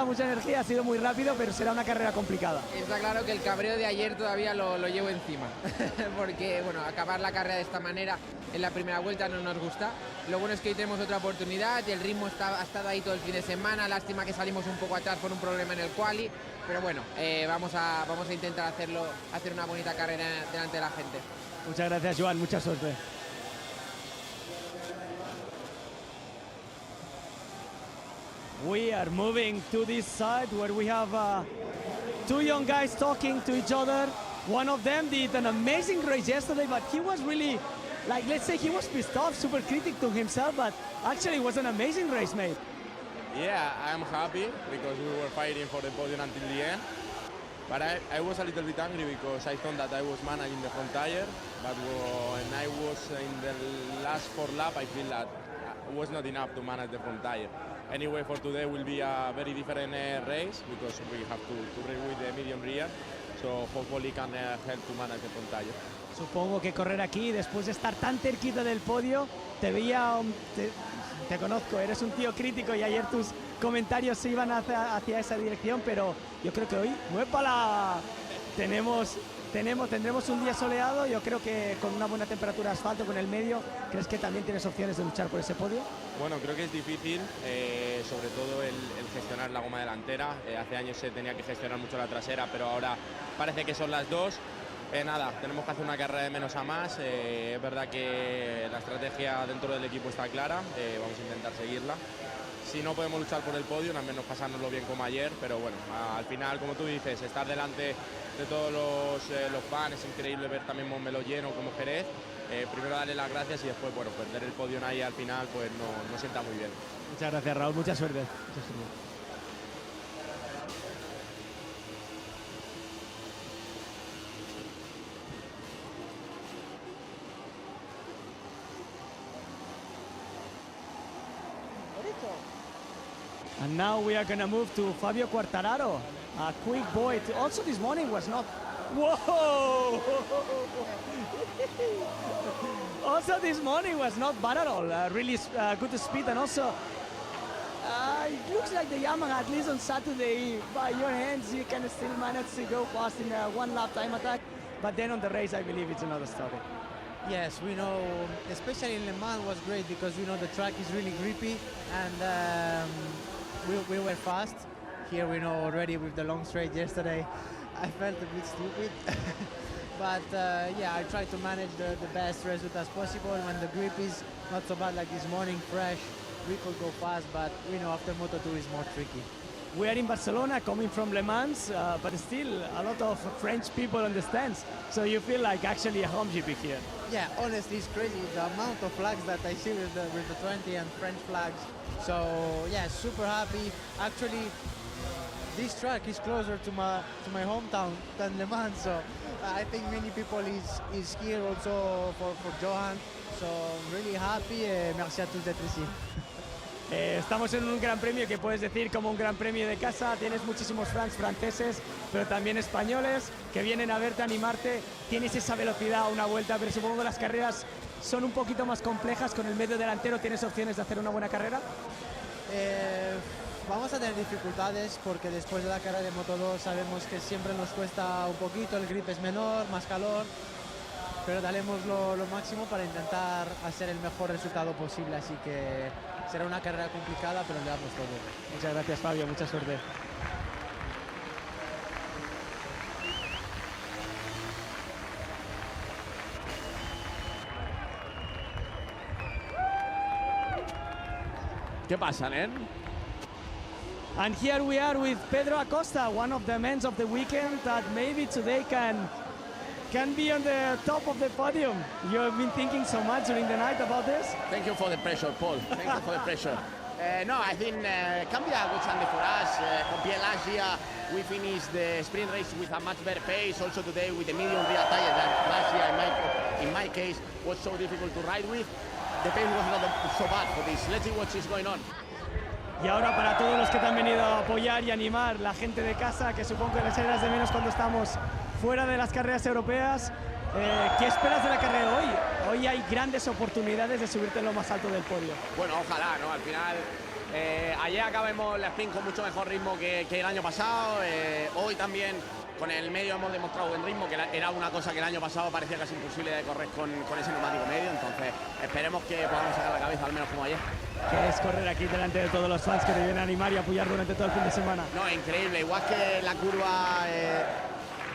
mucha energía, ha sido muy rápido, pero será una carrera complicada. Está claro que el cabreo de ayer todavía lo llevo encima, porque bueno, acabar la carrera de esta manera en la primera vuelta no nos gusta. Lo bueno es que hoy tenemos otra oportunidad y el ritmo ha estado ahí todo el fin de semana. Lástima que salimos un poco atrás por un problema en el quali, pero bueno, vamos a intentar hacer una bonita carrera delante de la gente. Muchas gracias, Joan, mucha suerte. We are moving to this side where we have two young guys talking to each other. One of them did an amazing race yesterday, but he was really, like, let's say he was pissed off, super critical to himself, but actually it was an amazing race, mate. Yeah, I'm happy because we were fighting for the podium until the end. But I was a little bit angry because I thought that I was managing the front tire, but when I was in the last 4 laps, I feel that it was not enough to manage the front tire. Anyway, for today will be a very different race because we have to race with the medium rear, so hopefully can help to manage the front tire. Supongo que correr aquí, después de estar tan cerquita del podio, te conozco, eres un tío crítico y ayer tus comentarios se iban hacia esa dirección, pero yo creo que hoy, ¡muépala! Tendremos un día soleado. Yo creo que con una buena temperatura de asfalto, con el medio, ¿crees que también tienes opciones de luchar por ese podio? Bueno, creo que es difícil, sobre todo el gestionar la goma delantera. Hace años se tenía que gestionar mucho la trasera, pero ahora parece que son las dos. Nada, tenemos que hacer una carrera de menos a más. Es verdad que la estrategia dentro del equipo está clara, vamos a intentar seguirla. Si no podemos luchar por el podio, al menos pasárnoslo bien como ayer, pero bueno, al final, como tú dices, estar delante de todos los fans, es increíble ver también Montmeló lleno como Jerez. Primero darle las gracias y después, bueno, perder el podio ahí al final, pues no sienta muy bien. Muchas gracias, Raúl, mucha suerte. Mucha suerte. And now we are going to move to Fabio Quartararo, a quick boy. Also this morning was not Whoa! Also, this morning was not bad at all. Really good speed, and also it looks like the Yamaha, at least on Saturday, by your hands, you can still manage to go fast in a one-lap time attack. But then on the race, I believe it's another story. Yes, we know, especially in Lemans was great because we know the track is really grippy and we were fast. Here we know already with the long straight yesterday, I felt a bit stupid. But yeah, I tried to manage the best result as possible. When the grip is not so bad like this morning, fresh, we could go fast, but we know after Moto2 is more tricky. We are in Barcelona, coming from Le Mans, but still a lot of French people on the stands. So you feel like actually a home GP here. Yeah, honestly, it's crazy the amount of flags that I see with the 20 and French flags. So yeah, super happy. Actually, this track is closer to my hometown than Le Mans, so I think many people is here also for Johan. So I'm really happy. Merci à tous d'être ici. Estamos en un gran premio que puedes decir como un gran premio de casa. Tienes muchísimos fans franceses, pero también españoles que vienen a verte, a animarte. Tienes esa velocidad a una vuelta, pero supongo que las carreras son un poquito más complejas. Con el medio delantero, ¿tienes opciones de hacer una buena carrera? Vamos a tener dificultades porque después de la carrera de Moto2 sabemos que siempre nos cuesta un poquito, el grip es menor, más calor, pero daremos lo máximo para intentar hacer el mejor resultado posible, así que será una carrera complicada, pero le damos todo. Muchas gracias, Fabio, mucha suerte. ¿Qué pasa, Nen? And here we are with Pedro Acosta, one of the men of the weekend that maybe today can be on the top of the podium. You have been thinking so much during the night about this? Thank you for the pressure, Paul. Thank you for the pressure. No, I think can be a good Sunday for us. Compared last year, we finished the sprint race with a much better pace. Also today with the medium rear tire that last year, in my case, was so difficult to ride with. The pace was not so bad for this. Let's see what is going on. Y ahora para todos los que te han venido a apoyar y animar, la gente de casa, que supongo que les echarás de menos cuando estamos fuera de las carreras europeas, ¿qué esperas de la carrera hoy? Hoy hay grandes oportunidades de subirte en lo más alto del podio. Bueno, ojalá, ¿no? Al final, ayer acabemos la sprint con mucho mejor ritmo que el año pasado. Hoy también con el medio hemos demostrado buen ritmo, que era una cosa que el año pasado parecía casi imposible de correr con ese neumático medio. Entonces, esperemos que podamos sacar la cabeza, al menos como ayer. ¿Qué es correr aquí delante de todos los fans que te vienen a animar y apoyar durante todo el fin de semana? No, increíble. Igual que la curva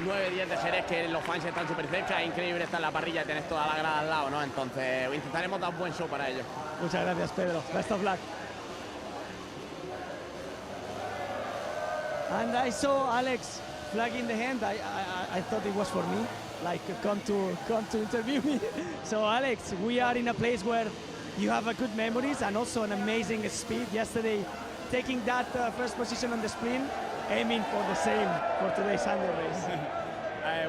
9-10 de Jerez, que los fans están súper cerca, es increíble estar en la parrilla y tener toda la grada al lado, ¿no? Entonces, intentaremos dar un buen show para ellos. Muchas gracias, Pedro. Best of luck. And I saw Alex flag in the hand. I thought it was for me, like come to interview me. So Alex, we are in a place where you have a good memories and also an amazing speed. Yesterday, taking that first position on the sprint, aiming for the same for today's Sunday race.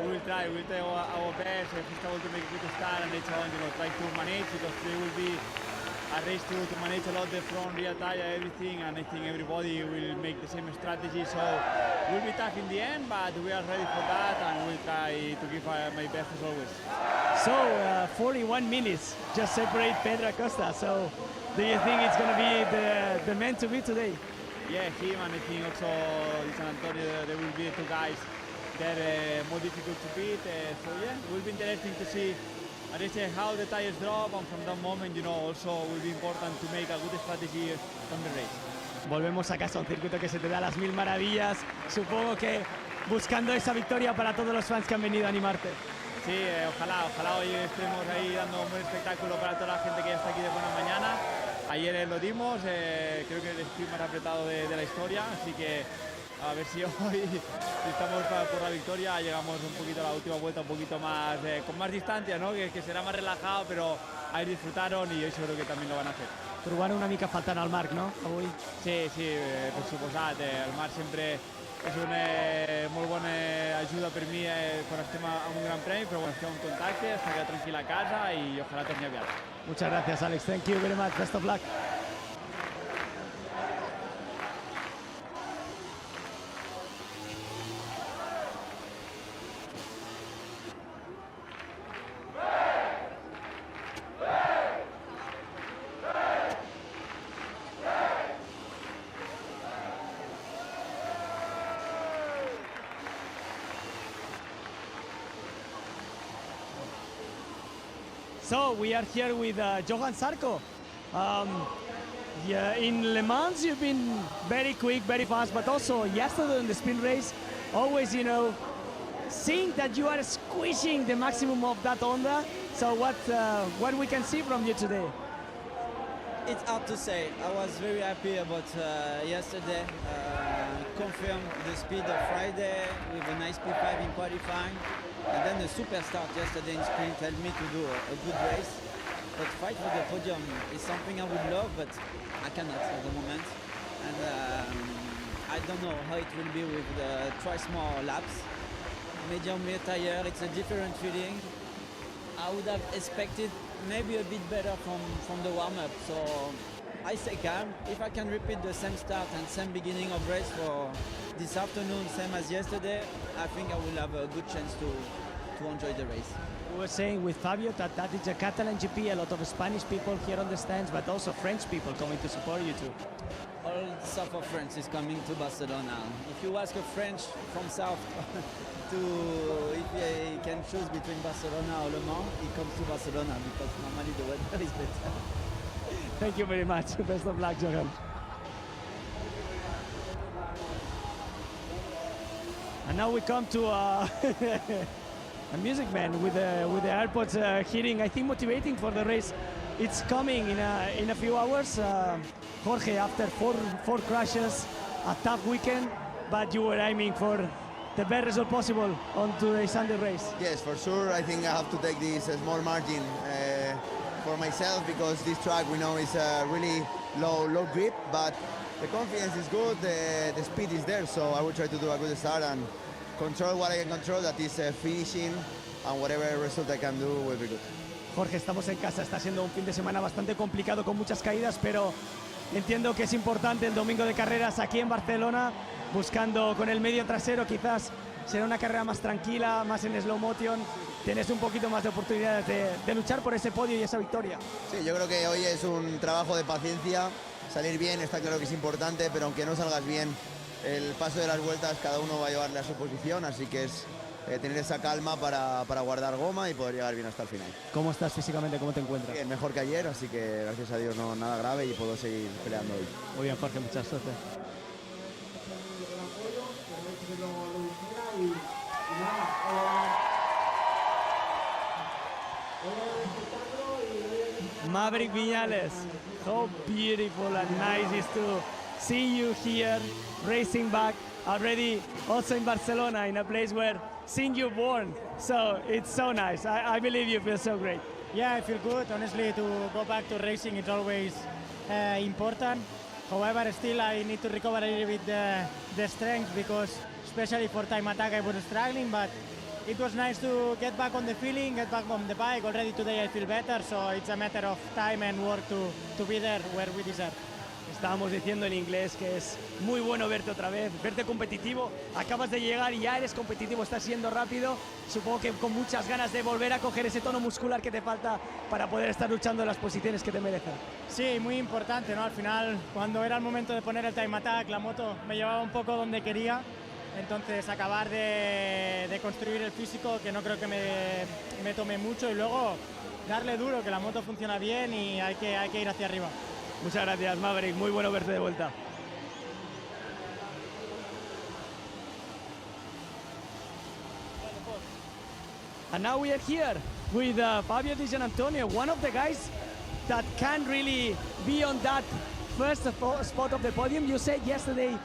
We'll try our best. First of all, to make a good start, and later on, try to manage, because there will be a race to manage a lot the front, rear tire, everything, and I think everybody will make the same strategy. So we'll be tough in the end, but we are ready for that, and we'll try to give my best as always. So 41 minutes just separate Pedro Acosta. So do you think it's going to be the man to be today? Yeah, him, and I think also San Antonio, there will be two guys that are more difficult to beat. So yeah, it will be interesting to see how the tires drop, and from that moment, also will be important to make a good strategy on the race. Volvemos a casa, un circuito que se te da las mil maravillas. Supongo que buscando esa victoria para todos los fans que han venido a animarte. Sí, ojalá hoy estemos ahí dando un buen espectáculo para toda la gente que ya está aquí de buena mañana. Ayer lo dimos, creo que el sprint más apretado de la historia, así que a ver si hoy estamos por la victoria, llegamos un poquito a la última vuelta, un poquito más, con más distancia, ¿no? Que será más relajado, pero ahí disfrutaron y hoy seguro que también lo van a hacer. Trobant una mica faltant al Marc, no? Avui. Sí, per suposat. El Marc sempre és una molt bona ajuda per mi quan estem en un gran premi, però quan estem en contacte, estaré tranquil a casa i ojalà torni aviat. Muchas gracias, Alex. Thank you very much. Best of luck. So we are here with Johan Zarco. Yeah, in Le Mans you've been very quick, very fast, but also yesterday in the sprint race, always, you know, seeing that you are squishing the maximum of that Honda. So what we can see from you today? It's hard to say. I was very happy about yesterday. Confirmed the speed of Friday with a nice P5 in qualifying. And then the super start yesterday in sprint helped me to do a good race. But fight for the podium is something I would love, but I cannot at the moment. And I don't know how it will be with the twice more laps. Medium rear tire, it's a different feeling. I would have expected maybe a bit better from the warm-up. So I say calm. If I can repeat the same start and same beginning of race for this afternoon, same as yesterday, I think I will have a good chance to enjoy the race. We were saying with Fabio that is a Catalan GP, a lot of Spanish people here on the stands, but also French people coming to support you too. All south of France is coming to Barcelona. If you ask a French from south if he can choose between Barcelona or Le Mans, he comes to Barcelona because normally the weather is better. Thank you very much. Best of luck, Johan. And now we come to a music man with the AirPods hitting, I think motivating for the race. It's coming in a few hours. Jorge, after four crashes, a tough weekend, but you were aiming for the best result possible on today's Sunday race. Yes, for sure. I think I have to take this small margin for myself because this track we know is really low grip, but the confidence is good, the speed is there, so I will try to do a good start and control what I can control, that is finishing, and whatever result I can do will be good. Jorge, estamos en casa, está siendo un fin de semana bastante complicado con muchas caídas, pero entiendo que es importante el domingo de carreras aquí en Barcelona, buscando con el medio trasero, quizás será una carrera más tranquila, más en slow motion, tienes un poquito más de oportunidades de luchar por ese podio y esa victoria. Sí, yo creo que hoy es un trabajo de paciencia, salir bien está claro que es importante, pero aunque no salgas bien, el paso de las vueltas cada uno va a llevarle a su posición, así que es tener esa calma para guardar goma y poder llegar bien hasta el final. ¿Cómo estás físicamente? ¿Cómo te encuentras? Bien, mejor que ayer, así que gracias a Dios no nada grave y puedo seguir peleando hoy. Muy bien, Jorge, mucha suerte. Maverick Viñales, how beautiful and nice is to see you here racing back already also in Barcelona, in a place where seeing you born, so it's so nice. I believe you feel so great. Yeah, I feel good. Honestly, to go back to racing is always important. However, still I need to recover a little bit the strength because especially for time attack I was struggling, but it was nice to get back on the feeling, get back on the bike. Already today I feel better, so it's a matter of time and work to be there where we deserve. Estábamos diciendo en inglés que es muy bueno verte otra vez, verte competitivo. Acabas de llegar y ya eres competitivo, estás siendo rápido. Supongo que con muchas ganas de volver a coger ese tono muscular que te falta para poder estar luchando en las posiciones que te merecen. Sí, muy importante, ¿no? Al final, cuando era el momento de poner el time attack, la moto me llevaba un poco donde quería. Entonces, acabar de construir el físico, que no creo que me tome mucho, y luego darle duro, que la moto funciona bien y hay que ir hacia arriba. Muchas gracias, Maverick. Muy bueno verte de vuelta. And now we are here with Fabio Di Gianantonio, one of the guys that can really be on that first spot of the podium. You said yesterday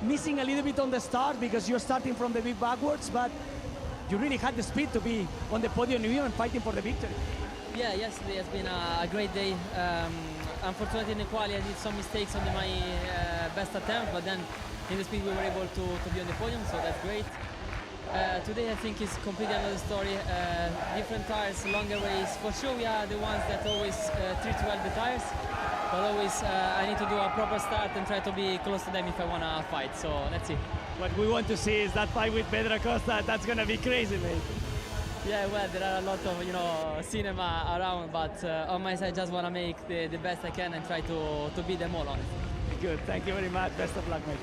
missing a little bit on the start because you're starting from the big backwards, but you really had the speed to be on the podium even fighting for the victory. Yeah, yesterday has been a great day. Unfortunately in the quali I did some mistakes on my best attempt, but then in the speed we were able to be on the podium, so that's great. Today I think is completely another story. Different tires, longer race. For sure we are the ones that always treat well the tires, but always I need to do a proper start and try to be close to them if I want to fight, so let's see. What we want to see is that fight with Pedro Acosta. That's going to be crazy, mate. Yeah, well, there are a lot of, cinema around, but on my side, just want to make the best I can and try to beat them all, honestly. Good, thank you very much. Best of luck, mate.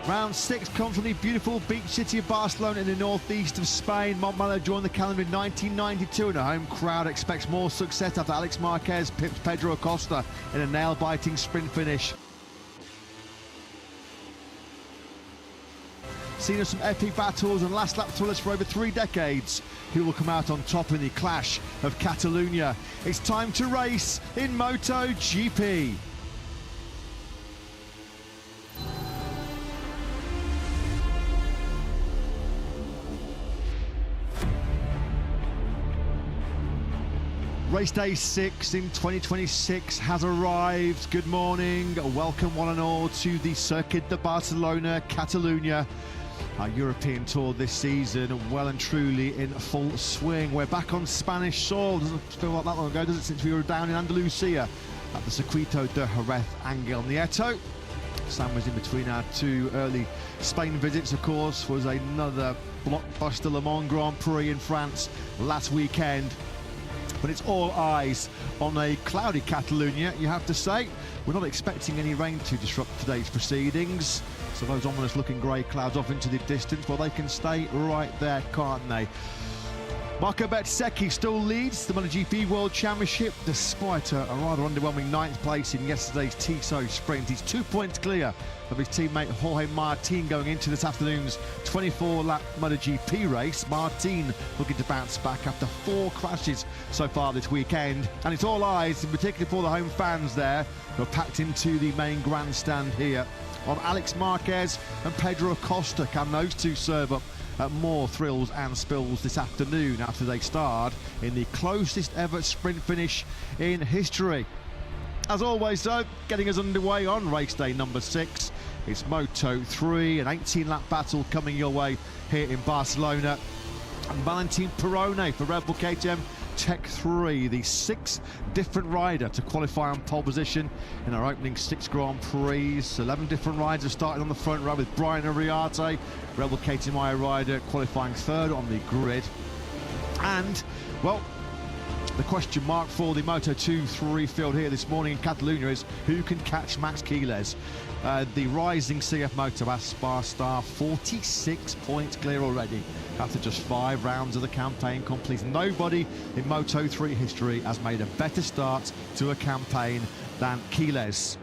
Round 6 comes from the beautiful beach city of Barcelona in the northeast of Spain. Montmeló joined the calendar in 1992 and a home crowd expects more success after Alex Marquez pips Pedro Acosta in a nail-biting sprint finish. Seen us some epic battles and last lap thrillers for over 3 decades. Who will come out on top in the clash of Catalunya? It's time to race in MotoGP. Race day 6 in 2026 has arrived. Good morning, welcome one and all to the Circuit de Barcelona-Catalunya. Our European tour this season well and truly in full swing. We're back on Spanish soil. Doesn't feel like that long ago, does it, since we were down in Andalusia at the Circuito de Jerez Angel Nieto. Sandwiched in between our 2 early Spain visits, of course, was another blockbuster Le Mans Grand Prix in France last weekend. But it's all eyes on a cloudy Catalunya, you have to say. We're not expecting any rain to disrupt today's proceedings. So those ominous looking grey clouds off into the distance, well, they can stay right there, can't they? Marco Bezzecchi still leads the MotoGP World Championship despite a rather underwhelming 9th place in yesterday's Tissot sprint. He's 2 points clear of his teammate Jorge Martin going into this afternoon's 24-lap MotoGP race. Martin looking to bounce back after 4 crashes so far this weekend. And it's all eyes, in particular for the home fans there, who are packed into the main grandstand here, on Alex Marquez and Pedro Acosta. Can those two serve up more thrills and spills this afternoon after they starred in the closest ever sprint finish in history? As always, though, getting us underway on race day number 6, it's Moto3, an 18-lap battle coming your way here in Barcelona. And Valentin Perone for Red Bull KTM Tech 3, the 6th different rider to qualify on pole position in our opening 6 Grand Prix. 11 different riders starting on the front row with Brian Uriarte, Red Bull KTM rider, qualifying 3rd on the grid. And, well, the question mark for the Moto2 3 field here this morning in Catalunya is who can catch Max Quiles? The rising CF Moto Aspar star, 46 points clear already after just 5 rounds of the campaign complete. Nobody in Moto3 history has made a better start to a campaign than Quiles.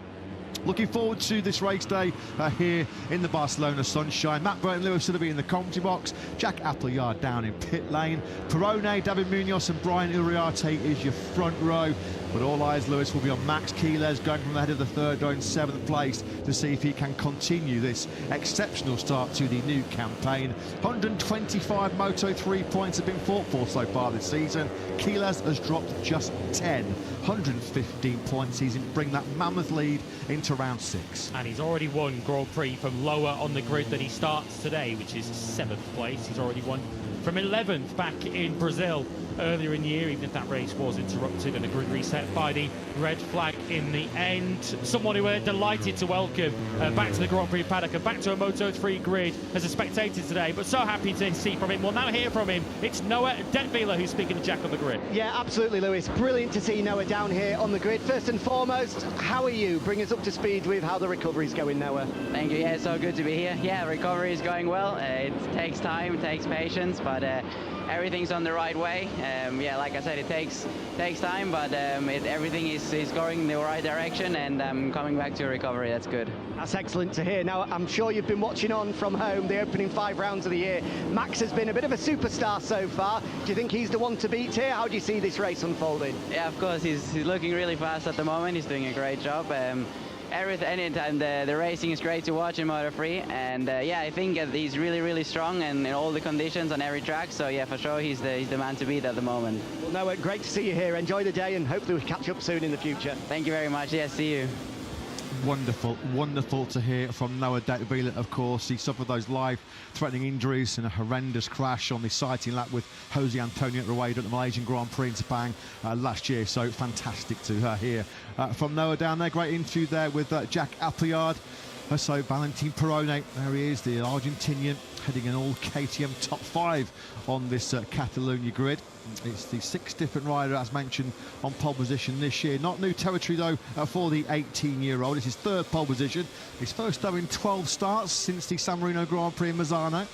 Looking forward to this race day here in the Barcelona sunshine. Matt Burton-Lewis will be in the commentary box. Jack Appleyard down in pit lane. Perone, David Munoz and Brian Uriarte is your front row. But all eyes, Lewis, will be on Max Quiles going from the head of the 3rd row in 7th place to see if he can continue this exceptional start to the new campaign. 125 Moto3 points have been fought for so far this season. Quiles has dropped just 10. 115 points. He's bring that mammoth lead into round 6. And he's already won Grand Prix from lower on the grid than he starts today, which is 7th place. He's already won from 11th back in Brazil earlier in the year, even if that race was interrupted and a grid reset by the red flag in the end. Someone who we're delighted to welcome back to the Grand Prix paddock and back to a Moto3 grid as a spectator today, but so happy to see from him. We'll now hear from him. It's Noah Detwiler who's speaking to Jack on the grid. Yeah, absolutely, Lewis. Brilliant to see Noah down here on the grid. First and foremost, how are you? Bring us up to speed with how the recovery is going, Noah. Thank you. Yeah, it's so good to be here. Yeah, recovery is going well. It takes time, it takes patience, but everything's on the right way. Yeah, like I said, it takes time, but everything is going in the right direction, and I'm coming back to recovery. That's good. That's excellent to hear. Now, I'm sure you've been watching on from home the opening 5 rounds of the year. Max has been a bit of a superstar so far. Do you think he's the one to beat here? How do you see this race unfolding? Yeah, of course. He's looking really fast at the moment. He's doing a great job. Anytime the racing is great to watch in Moto3, and yeah, I think he's really strong and in all the conditions on every track. So yeah, for sure he's the man to beat at the moment. Well, Noah, great to see you here. Enjoy the day, and hopefully we'll catch up soon in the future. Thank you very much. Yeah, see you. Wonderful to hear from Noah Detwiler. Of course, he suffered those life-threatening injuries in a horrendous crash on the sighting lap with Jose Antonio Rueda at the Malaysian Grand Prix in Sepang last year. So fantastic to hear from Noah down there. Great interview there with Jack Appleyard. So Valentin Perone, there he is, the Argentinian, heading an all KTM top 5 on this Catalunya grid. It's the 6th different rider, as mentioned, on pole position this year. Not new territory, though, for the 18-year-old. It's his 3rd pole position. His first, though, in 12 starts since the San Marino Grand Prix in Misano.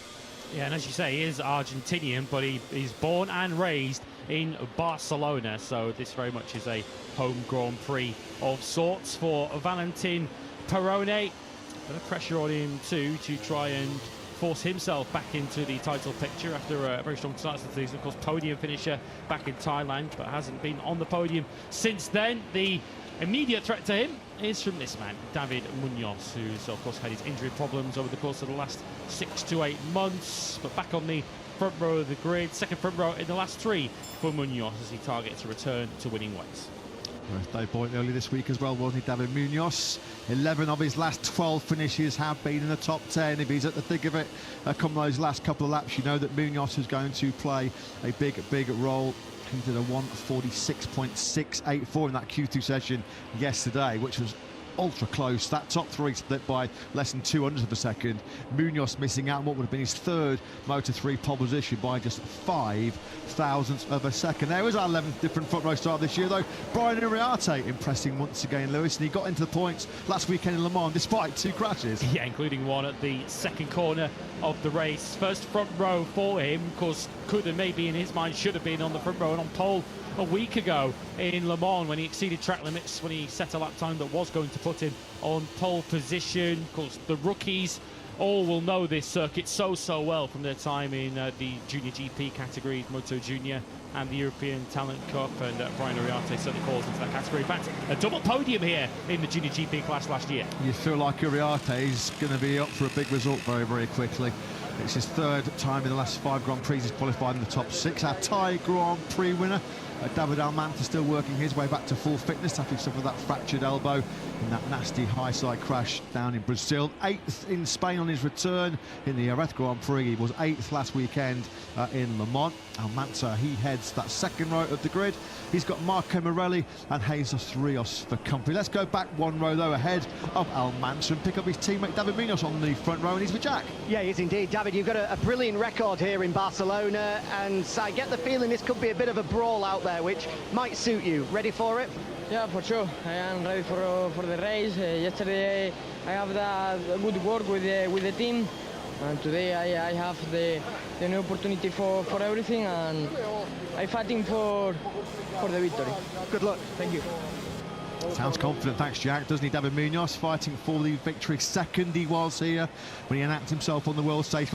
Yeah, and as you say, he is Argentinian, but he's born and raised in Barcelona, so this very much is a home Grand Prix of sorts for Valentin Perone. Bit of pressure on him too to try and force himself back into the title picture after a very strong start to the season. Of course, podium finisher back in Thailand, but hasn't been on the podium since then. The immediate threat to him is from this man, David Munoz, who's of course had his injury problems over the course of the last 6 to 8 months, but back on the front row of the grid, second front row in the last 3 for Munoz as he targets a return to winning ways. Birthday boy early this week as well, wasn't he, David Munoz? 11 of his last 12 finishes have been in the top 10. If he's at the thick of it, come those last couple of laps, you know that Munoz is going to play a big role. He did a 1:46.684 in that Q2 session yesterday, which was ultra close. That top 3 split by less than 200 of a second. Munoz missing out on what would have been his 3rd Moto3 pole position by just 5 thousandths of a second. There was our 11th different front row start this year, though. Brian Uriarte impressing once again, Lewis, and he got into the points last weekend in Le Mans despite 2 crashes. Yeah, including one at the second corner of the race. First front row for him, of course, could have maybe in his mind should have been on the front row and on pole a week ago in Le Mans when he exceeded track limits, when he set a lap time that was going to put him on pole position. Of course, the rookies all will know this circuit so well from their time in the Junior GP categories, Moto Junior and the European Talent Cup, and Brian Uriarte certainly falls into that category. In fact, a double podium here in the Junior GP class last year. You feel like Uriarte is going to be up for a big result very quickly. It's his 3rd time in the last 5 Grand Prix he's qualified in the top 6. Our Thai Grand Prix winner, David Almanta, still working his way back to full fitness after he suffered that fractured elbow in that nasty high-side crash down in Brazil. 8th in Spain on his return in the Jerez Grand Prix. He was 8th last weekend in Le Mans. Almanta, he heads that second row of the grid. He's got Marco Morelli and Jesus Rios for company. Let's go back 1 row, though, ahead of Almanta and pick up his teammate David Munoz on the front row, and he's with Jack. Yeah, he is indeed. David, you've got a brilliant record here in Barcelona, and I get the feeling this could be a bit of a brawl out there, which might suit you. Ready for it? Yeah, for sure. I am ready for the race. Yesterday I have the good work with the team, and today I have the new opportunity for everything, and I'm fighting for the victory. Good luck. Thank you. Sounds confident, thanks Jack, doesn't he? David Munoz fighting for the victory. 2nd he was here when he enacted himself on the world stage.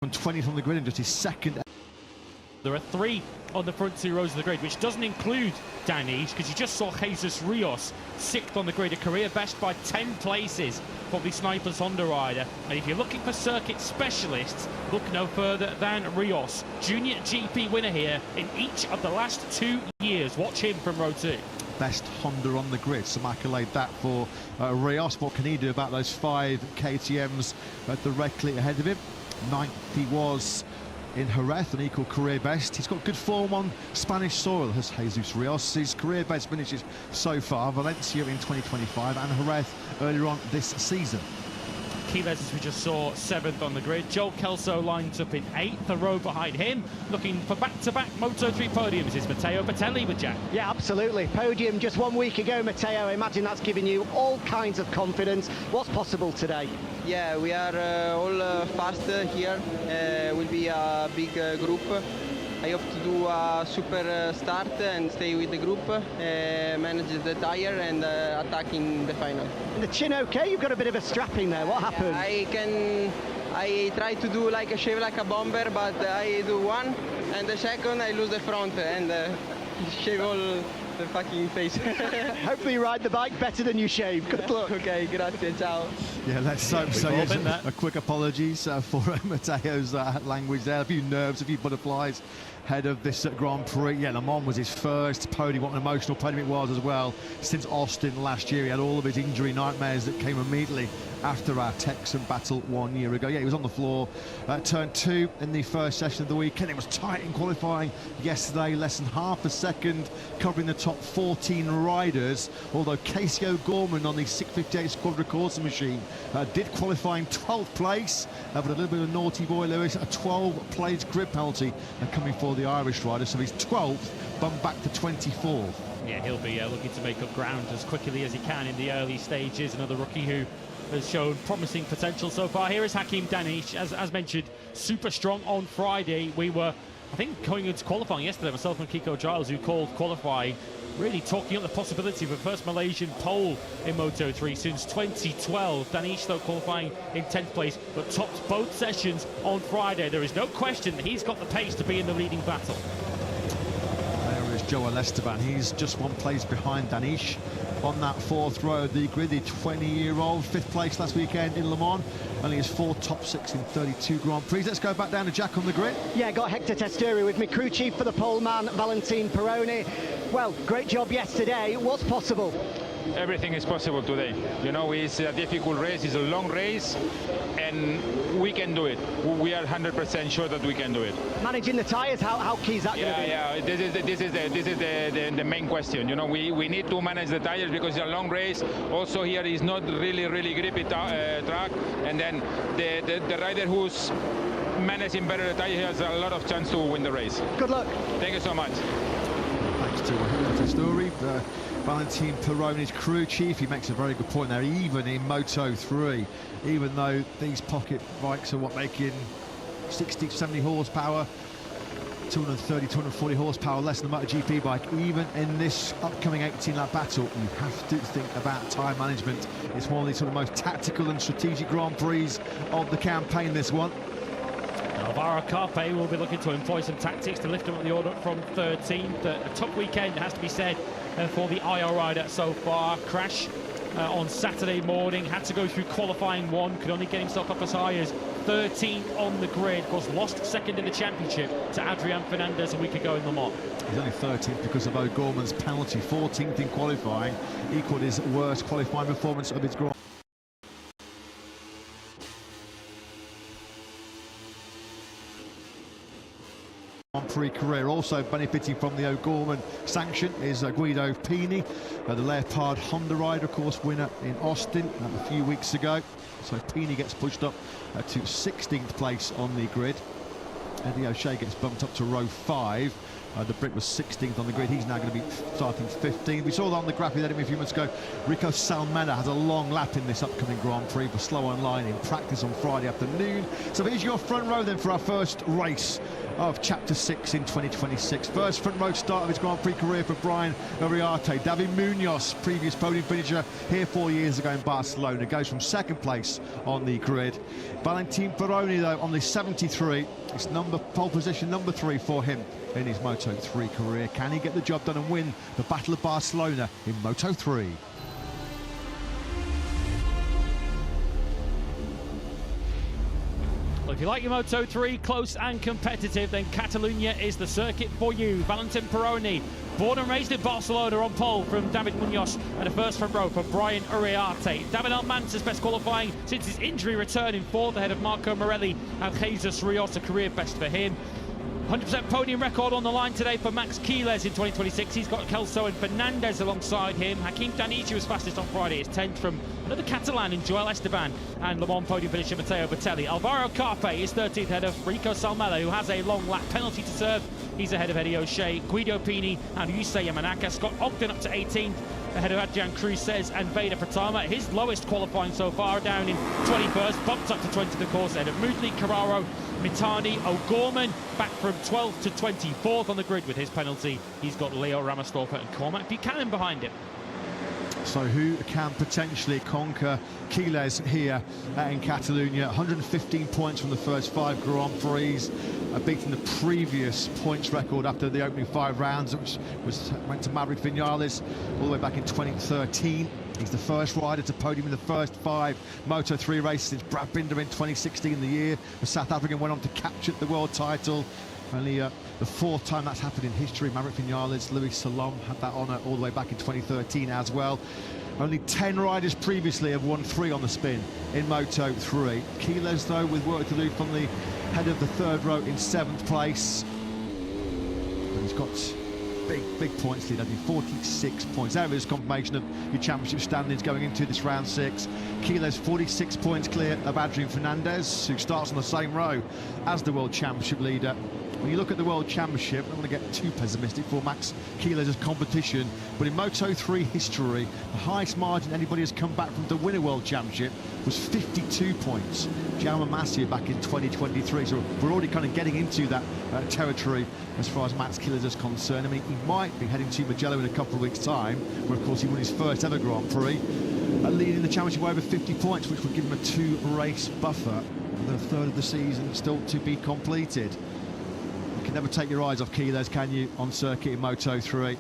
On 20th on the grid and just his 2nd. There are 3 on the front 2 rows of the grid, which doesn't include Danish, because you just saw Jesus Rios 6th on the grid, a career best by 10 places for the Snipers Honda rider. And if you're looking for circuit specialists, look no further than Rios, Junior GP winner here in each of the last 2 years. Watch him from row 2. Best Honda on the grid, some accolade that for Rios. What can he do about those 5 KTMs directly ahead of him? 9th he was in Jerez, an equal career best. He's got good form on Spanish soil, has Jesus Rios. His career best finishes so far, Valencia in 2025 and Jerez earlier on this season. Quiles, as we just saw, 7th on the grid. Joel Kelso lines up in 8th, a row behind him. Looking for back-to-back Moto3 podiums is Matteo Bertelli with Jack. Yeah, absolutely. Podium just 1 week ago, Matteo. I imagine that's giving you all kinds of confidence. What's possible today? Yeah, we are all fast here. Will be a big group. I hope to do a super start and stay with the group, manage the tire and attacking the final. And the chin okay? You've got a bit of a strapping there. What happened? I try to do like a shave like a bomber, but I do one, and the second I lose the front and shave all the fucking face. Hopefully you ride the bike better than you shave. Good luck. Okay, grazie, ciao. Yeah, let's hope so. Yes, a quick apologies for Matteo's language there. A few nerves, a few butterflies ahead of this Grand Prix. Yeah, Le Mans was his first podium. What an emotional podium it was as well. Since Austin last year, he had all of his injury nightmares that came immediately after our Texan battle 1 year ago. Yeah, he was on the floor. Turn 2 in the first session of the weekend. It was tight in qualifying yesterday, less than half a second, covering the top 14 riders. Although Casey O'Gorman on the 658 squad records machine did qualify in 12th place, but a little bit of a naughty boy, Lewis, a 12-place grid penalty coming for the Irish rider. So he's 12th, bumped back to 24th. Yeah, he'll be looking to make up ground as quickly as he can in the early stages. Another rookie who has shown promising potential so far. Here is Hakim Danish, as mentioned, super strong on Friday. We were, I think, going into qualifying yesterday, myself and Kiko Giles, who called qualifying, really talking up the possibility of a first Malaysian pole in Moto3 since 2012. Danish, though, qualifying in 10th place, but topped both sessions on Friday. There is no question that he's got the pace to be in the leading battle. There is Joel Esteban. He's just 1 place behind Danish on that 4th row of the grid. The 20-year-old, 5th place last weekend in Le Mans. Only his 4 top 6 in 32 Grand Prix. Let's go back down to Jack on the grid. Yeah, got Hector Testuri with me, crew chief for the pole man, Valentin Peroni. Well, great job yesterday. What's possible? Everything is possible today. You know, it's a difficult race, it's a long race, and we can do it. We are 100% sure that we can do it. Managing the tyres, how key is that going to be? Yeah, this is the main question. You know, we need to manage the tires because it's a long race. Also, here is not really grippy track, and then the rider who's managing better the tire has a lot of chance to win the race. Good luck. Thank you so much. Thanks to Testuri. Valentin Peroni's crew chief. He makes a very good point there. Even in Moto3, even though these pocket bikes are making 60, 70 horsepower, 230, 240 horsepower less than a MotoGP bike, even in this upcoming 18-lap battle, you have to think about time management. It's one of the sort of most tactical and strategic Grand Prix of the campaign, this one. Alvaro Carpe will be looking to employ some tactics to lift him up the order from 13th. A tough weekend, it has to be said, for the IO rider so far. Crash on Saturday morning, had to go through qualifying 1, could only get himself up as high as 13th on the grid. Of course, lost 2nd in the championship to Adrian Fernandez a week ago in Le Mans. He's only 13th because of O'Gorman's penalty. 14th in qualifying, equalled his worst qualifying performance of his Grand Prix career. Also benefiting from the O'Gorman sanction is Guido Pini, the Leopard Honda rider, of course, winner in Austin a few weeks ago. So Pini gets pushed up to 16th place on the grid. Eddie O'Shea gets bumped up to row 5. The Brit was 16th on the grid. He's now going to be starting 15th. We saw that on the graphic a few minutes ago. Rico Salmena has a long lap in this upcoming Grand Prix, but slow online in practice on Friday afternoon. So here's your front row then for our first race of Chapter 6 in 2026. First front row start of his Grand Prix career for Brian Uriarte. David Munoz, previous podium finisher here 4 years ago in Barcelona, goes from 2nd place on the grid. Valentin Peroni, though, on the 73. It's pole position number 3 for him in his Moto3 career. Can he get the job done and win the Battle of Barcelona in Moto3? Well, if you like your Moto3 close and competitive, then Catalunya is the circuit for you. Valentin Peroni, born and raised in Barcelona, on pole from David Munoz, and the first front row for Brian Uriarte. David Almanza's best qualifying since his injury return in 4th ahead of Marco Morelli and Jesus Rios, a career best for him. 100% podium record on the line today for Max Quiles in 2026. He's got Kelso and Fernandez alongside him. Hakim Danici was fastest on Friday. It's 10th from another Catalan in Joel Esteban, and Le Mans podium finisher Matteo Bertelli. Alvaro Carpe is 13th ahead of Rico Salmela, who has a long lap penalty to serve. He's ahead of Eddie O'Shea, Guido Pini and Yusei Yamanaka. Scott Ogden up to 18th. ahead of Adrian Cruzes and Vedapratama. His lowest qualifying so far, down in 21st, bumped up to 20 the course ahead of Moodley, Carraro, Mitani, O'Gorman, back from 12th to 24th on the grid with his penalty. He's got Leo Ramastorper and Cormac Buchanan behind him. So who can potentially conquer Quiles here in Catalunya? 115 points from the first 5 Grand Prix, beating the previous points record after the opening 5 rounds, which went to Maverick Vinales all the way back in 2013. He's the first rider to podium in the first 5 Moto3 races since Brad Binder in 2016, the year the South African went on to capture the world title. Only the 4th time that's happened in history. Maverick Vinales, Louis Salom had that honour all the way back in 2013 as well. Only 10 riders previously have won 3 on the spin in Moto3. Quiles, though, with work to do from the head of the 3rd row in 7th place. And he's got big points lead, 46 points. There is confirmation of your championship standings going into this round 6. Quiles 46 points clear of Adrian Fernandez, who starts on the same row as the World Championship leader. When you look at the World Championship, I don't want to get too pessimistic for Max Quiles' competition, but in Moto3 history, the highest margin anybody has come back from to win a World Championship was 52 points. Jaume Masia back in 2023, so we're already kind of getting into that territory as far as Max Quiles is concerned. I mean, he might be heading to Mugello in a couple of weeks' time, where of course he won his first ever Grand Prix, leading the championship by over 50 points, which would give him a 2-race buffer. The 3rd of the season still to be completed. You can never take your eyes off Quiles, can you, on circuit in Moto3?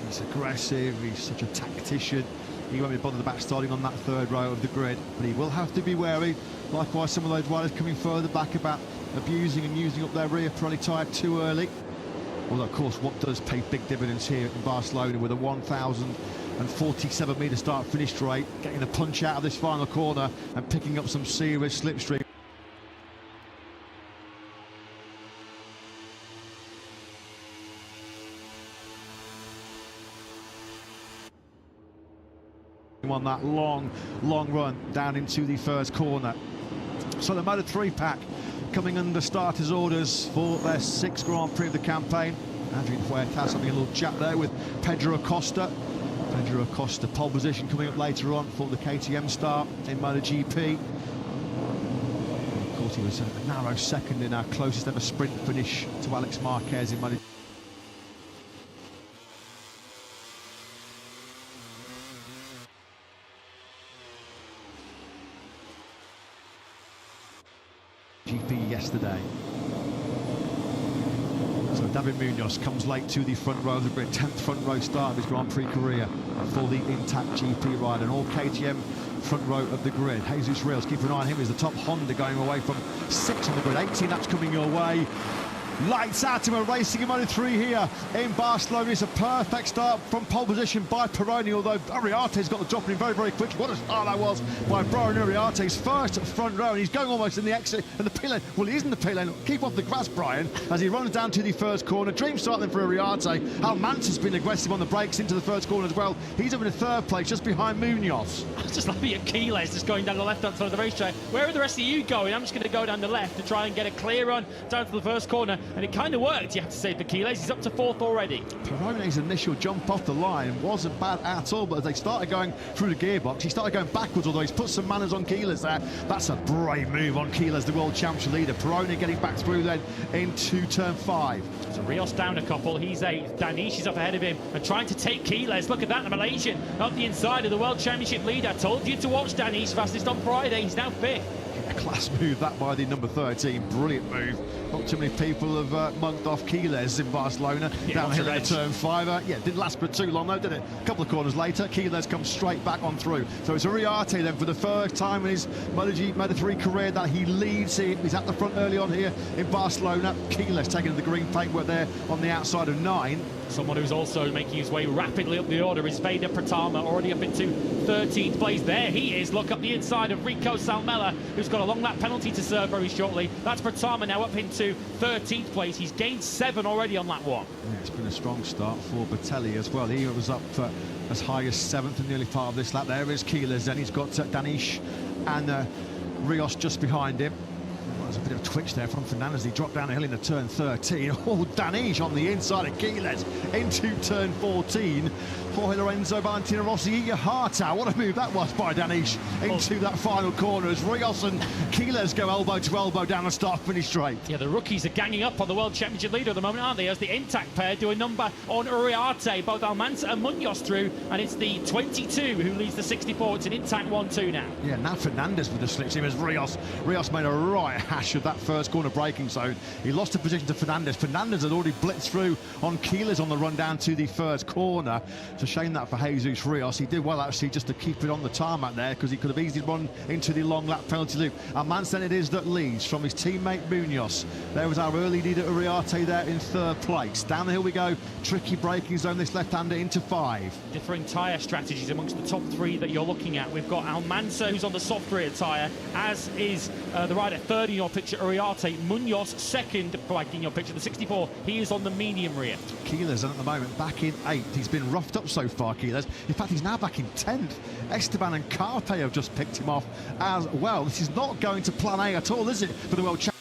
He's aggressive, he's such a tactician. He won't be bothered about starting on that 3rd row of the grid, but he will have to be wary. Likewise, some of those riders coming further back about abusing and using up their rear Pirelli tyre too early. Although, of course, what does pay big dividends here in Barcelona with a 1,047-metre start-finish rate, getting a punch out of this final corner and picking up some serious slipstream. On that long run down into the first corner. So the Moto3 pack coming under starters' orders for their 6th Grand Prix of the campaign. Adrian Huertas having a little chat there with Pedro Acosta. Pedro Acosta pole position coming up later on for the KTM start in MotoGP. Of course, he was a narrow second in our closest ever sprint finish to Alex Marquez in MotoGP. Yesterday. So David Munoz comes late to the front row of the grid, 10th front row start of his Grand Prix career for the intact GP rider, and all KTM front row of the grid. Jesus Rios, keep an eye on him, is the top Honda going away from 6 on the grid. 18 laps coming your way. Lights out, and we're racing in Moto3 here in Barcelona. It's a perfect start from pole position by Pironi, although Uriarte's got the drop in very quickly. What a start that was by Brian Uriarte's first front row, and he's going almost in the exit and the pit lane. Well, he is in the pit lane. Keep off the grass, Brian, as he runs down to the first corner. Dream start then for Uriarte. Almanza's been aggressive on the brakes into the first corner as well. He's up in 3rd place, just behind Munoz. I just love at Quiles just going down the left-hand side of the racetrack. Where are the rest of you going? I'm just going to go down the left to try and get a clear run down to the first corner, and it kind of worked, you have to say, for Quiles. He's up to 4th already. Pirone's initial jump off the line wasn't bad at all, but as they started going through the gearbox, he started going backwards, although he's put some manners on Quiles there. That's a brave move on Quiles, the World Championship leader. Pironi getting back through then into turn 5. So Rios down a couple, he's 8th. Danish is up ahead of him and trying to take Quiles. Look at that, the Malaysian up the inside of the World Championship leader. I told you to watch Danish, fastest on Friday. He's now 5th. A class move that by the number 13, brilliant move. Not too many people have mugged off Quiles in Barcelona. Down here in turn 5. Yeah, didn't last for too long though, did it? A couple of corners later, Quiles comes straight back on through. So it's Uriarte then for the first time in his Moto3 career that he leads here. He's at the front early on here in Barcelona. Quiles taking the green paintwork there on the outside of 9. Someone who's also making his way rapidly up the order is Vedapratama, already up into 13th place. There he is, look up the inside of Rico Salmela, who's got a long lap penalty to serve very shortly. That's Pratama now up into 13th place. He's gained 7 already on lap 1. Yeah, it's been a strong start for Batelli as well. He was up as high as 7th in the early part of this lap. There is Quiles, then he's got Danish and Rios just behind him. There's a bit of twitch there from Fernandez. He dropped down the hill into turn 13. Oh, Danish on the inside of Quiles into turn 14. Jorge Lorenzo, Valentino Rossi, eat your heart out. What a move that was by Danish into that final corner as Rios and Quiles go elbow to elbow down the start-finish straight. Yeah, the rookies are ganging up on the World Championship leader at the moment, aren't they? As the intact pair do a number on Uriarte, both Almanza and Munoz through, and it's the 22 who leads the 64. It's an intact 1-2 now. Yeah, now Fernandez with the slipstream as Rios made a right hash of that first corner braking zone. He lost the position to Fernandez. Fernandez had already blitzed through on Quiles on the run down to the first corner. It's a shame that for Jesus Rios. He did well actually just to keep it on the tarmac there, because he could have easily run into the long lap penalty loop. Almanza then it is that leads from his teammate Munoz. There was our early leader Uriarte there in third place. Down the hill we go, tricky braking zone, this left-hander into 5. Differing tyre strategies amongst the top 3 that you're looking at. We've got Almanza, who's on the soft rear tyre, as is the rider third in your picture, Uriarte. Munoz second, like in your picture, the 64. He is on the medium rear. Quiles at the moment back in 8th. He's been roughed up so far, Quiles. In fact, he's now back in 10th. Esteban and Carpe have just picked him off as well. This is not going to plan A at all, is it, for the World Championship?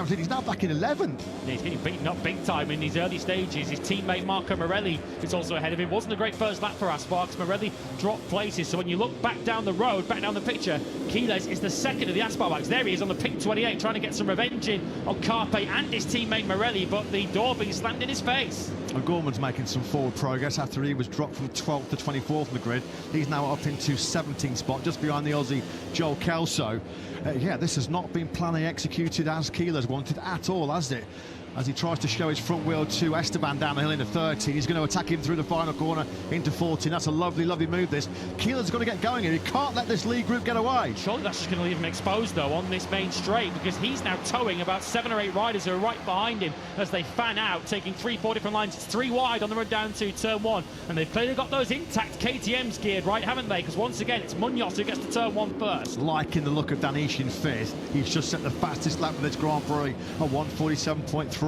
He's now back in 11th. He's getting beaten up big time in these early stages. His teammate Marco Morelli is also ahead of him. Wasn't a great first lap for Sparks. Morelli dropped places, so when you look back down the road, back down the picture, Quiles is the second of the Aspar bikes. There he is on the pink 28, trying to get some revenge in on Carpe and his teammate Morelli, but the door being slammed in his face. And Gorman's making some forward progress after he was dropped from 12th to 24th on the grid. He's now up into 17th spot, just behind the Aussie Joel Kelso. Yeah, this has not been plan A executed as Quiles wanted at all, has it? As he tries to show his front wheel to Esteban down the hill into 13. He's going to attack him through the final corner into 14. That's a lovely, lovely move, this. Quiles has got to get going here. He can't let this lead group get away. Surely that's just going to leave him exposed, though, on this main straight, because he's now towing about 7 or 8 riders who are right behind him as they fan out, taking 3-4 different lines. It's 3 wide on the run down to turn 1. And they've clearly got those intact KTMs geared right, haven't they? Because once again, it's Munoz who gets to turn 1 first. Liking the look of Danish in 5th. He's just set the fastest lap of this Grand Prix at 1:47.325.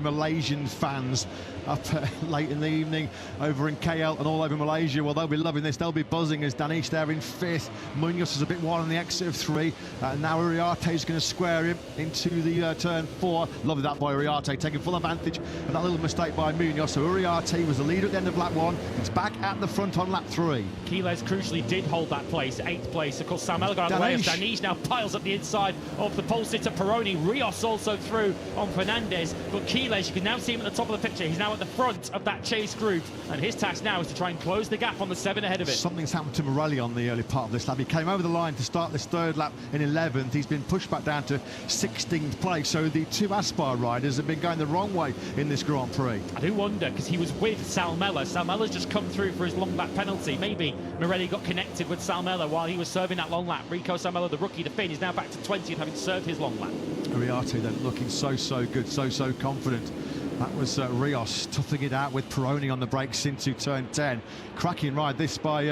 Malaysian fans up late in the evening over in KL and all over Malaysia. Well, they'll be loving this. They'll be buzzing as Danish there in 5th. Munoz is a bit wide on the exit of 3. Now Uriarte is going to square him into the turn 4. Lovely that by Uriarte, taking full advantage of that little mistake by Munoz. So Uriarte was the leader at the end of lap 1. He's back at the front on lap 3. Quiles crucially did hold that place, 8th place. Of course, Sam Elgar out of the way as Danish now piles up the inside of the pole sitter Peroni. Rios also through on Fernandez. But Quiles, you can now see him at the top of the picture. He's now at the front of that chase group, and his task now is to try and close the gap on the 7 ahead of it. Something's happened to Morelli on the early part of this lap. He came over the line to start this third lap in 11th. He's been pushed back down to 16th place. So the 2 Aspar riders have been going the wrong way in this Grand Prix. I do wonder, because he was with Salmela. Salmela's just come through for his long lap penalty. Maybe Morelli got connected with Salmela while he was serving that long lap. Rico Salmela, the rookie, the Finn, is now back to 20th, having served his long lap. Uriarte then looking so good, so confident. That was Rios toughing it out with Peroni on the brakes into turn 10. Cracking ride this by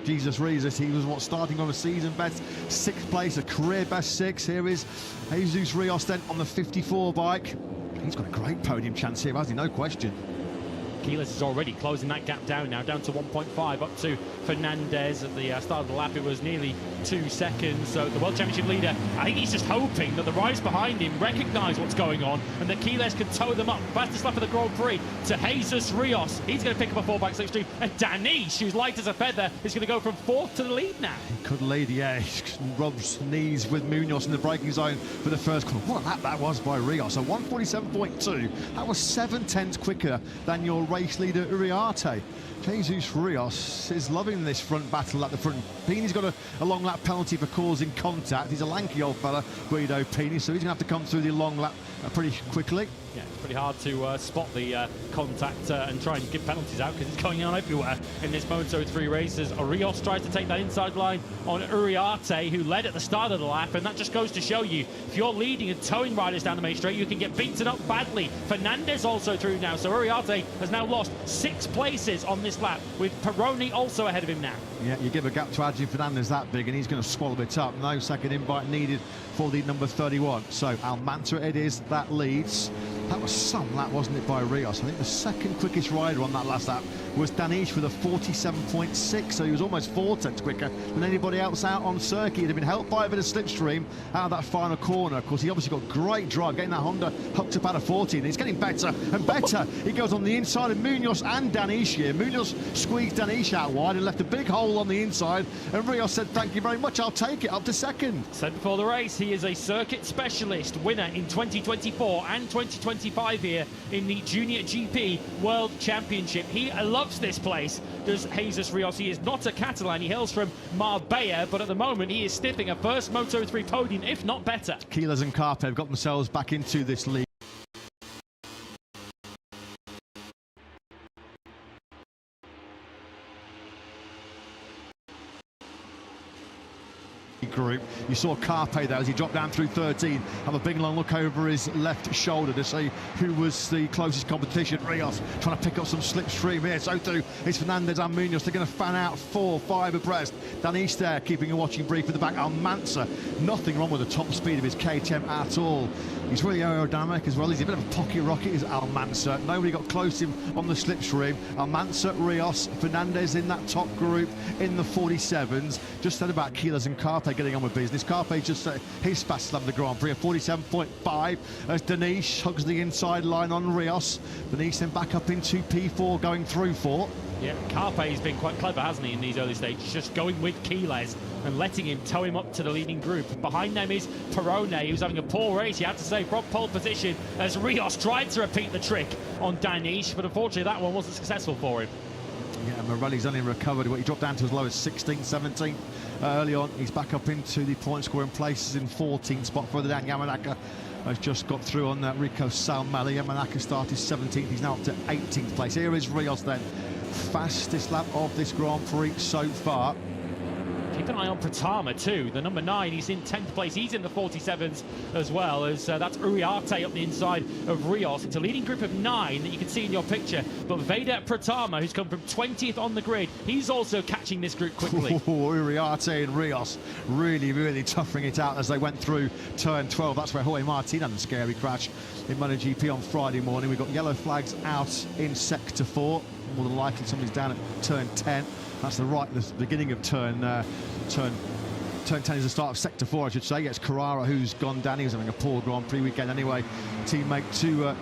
Jesus Rios. He was starting on a season best 6th place, a career best 6. Here is Jesus Rios then on the 54 bike. He's got a great podium chance here, hasn't he? No question. Quiles is already closing that gap down now, down to 1.5, up to Fernandez. At the start of the lap, it was nearly 2 seconds. So the World Championship leader, I think he's just hoping that the riders behind him recognise what's going on and that Quiles can tow them up. Fastest lap of the Grand Prix to Jesus Rios. He's going to pick up a 4-bike slipstream. And Danish, who's light as a feather, is going to go from 4th to the lead now. He could lead, yeah. He rubs knees with Munoz in the braking zone for the first corner. What a lap that was by Rios. So 1:47.2. That was 7/10 quicker than your race leader Uriarte. Jesus Rios is loving this front battle at the front. Pini's got a long lap penalty for causing contact. He's a lanky old fella, Guido Pini, so he's going to have to come through the long lap pretty quickly. Yeah, it's pretty hard to spot the contact and try and give penalties out because it's going on everywhere in this Moto3 races. Rios tries to take that inside line on Uriarte, who led at the start of the lap, and that just goes to show you, if you're leading and towing riders down the main straight, you can get beaten up badly. Fernandez also through now, so Uriarte has now lost 6 places on this this lap, with Pironi also ahead of him now. Yeah, you give a gap to Adrian Fernandez that big and he's going to swallow it up. No second invite needed for the number 31. So Almanza it is that leads. That was some lap, wasn't it, by Rios? I think the second quickest rider on that last lap was Danish with a 47.6, so he was almost 4 tenths quicker than anybody else out on circuit. He'd have been helped by a bit of slipstream out of that final corner. Of course, he obviously got great drive, getting that Honda hooked up out of 14. He's getting better and better. He goes on the inside of Munoz and Danish here. Munoz squeezed Danish out wide and left a big hole on the inside, and Rios said, thank you very much, I'll take it, up to second. Said before the race, he is a circuit specialist, winner in 2024 and 2025 here in the Junior GP World Championship. He loves this place, does Jesus Rios. He is not a Catalan, he hails from Marbella, but at the moment he is sniffing a first Moto3 podium, if not better. Quiles and Carpe have got themselves back into this league group. You saw Carpe there as he dropped down through 13, have a big long look over his left shoulder to see who was the closest competition. Rios trying to pick up some slipstream here. So too is Fernandez and Munoz. They're going to fan out 4-5 abreast. Danish there keeping a watching brief at the back. Almanza, nothing wrong with the top speed of his KTM at all. He's really aerodynamic as well. He's a bit of a pocket rocket, is Almanza. Nobody got close to him on the slipstream. Almanza, Rios, Fernandez in that top group in the 47s. Just said about Quiles and Carpe getting on with business. Carpe just his fastest lap of the Grand Prix, a 47.5 as Danish hugs the inside line on Rios. Danish then back up into P4 going through 4. Yeah, Carpe's been quite clever, hasn't he, in these early stages, just going with Quiles and letting him tow him up to the leading group. Behind them is Pironi, who's having a poor race, you have to say, from pole position, as Rios tried to repeat the trick on Danish, but unfortunately that one wasn't successful for him. Yeah, Morelli's only recovered. He dropped down to as low as 16th, 17th early on. He's back up into the point scoring places in 14th spot. Further down, Yamanaka has just got through on Rico Salmeli. Yamanaka started 17th. He's now up to 18th place. Here is Rios then. Fastest lap of this Grand Prix so far. Keep an eye on Pratama too, the number 9. He's in 10th place. He's in the 47s as well, as that's Uriarte up the inside of Rios. It's a leading group of 9 that you can see in your picture. But Vedapratama, who's come from 20th on the grid, he's also catching this group quickly. Uriarte and Rios really, really toughing it out as they went through turn 12. That's where Jorge Martin had a scary crash in MotoGP on Friday morning. We've got yellow flags out in sector 4. More than likely somebody's down at turn 10. That's the beginning of turn 10 is the start of sector 4, I should say. It's Carrara who's gone down. He was having a poor Grand Prix weekend anyway. Teammate to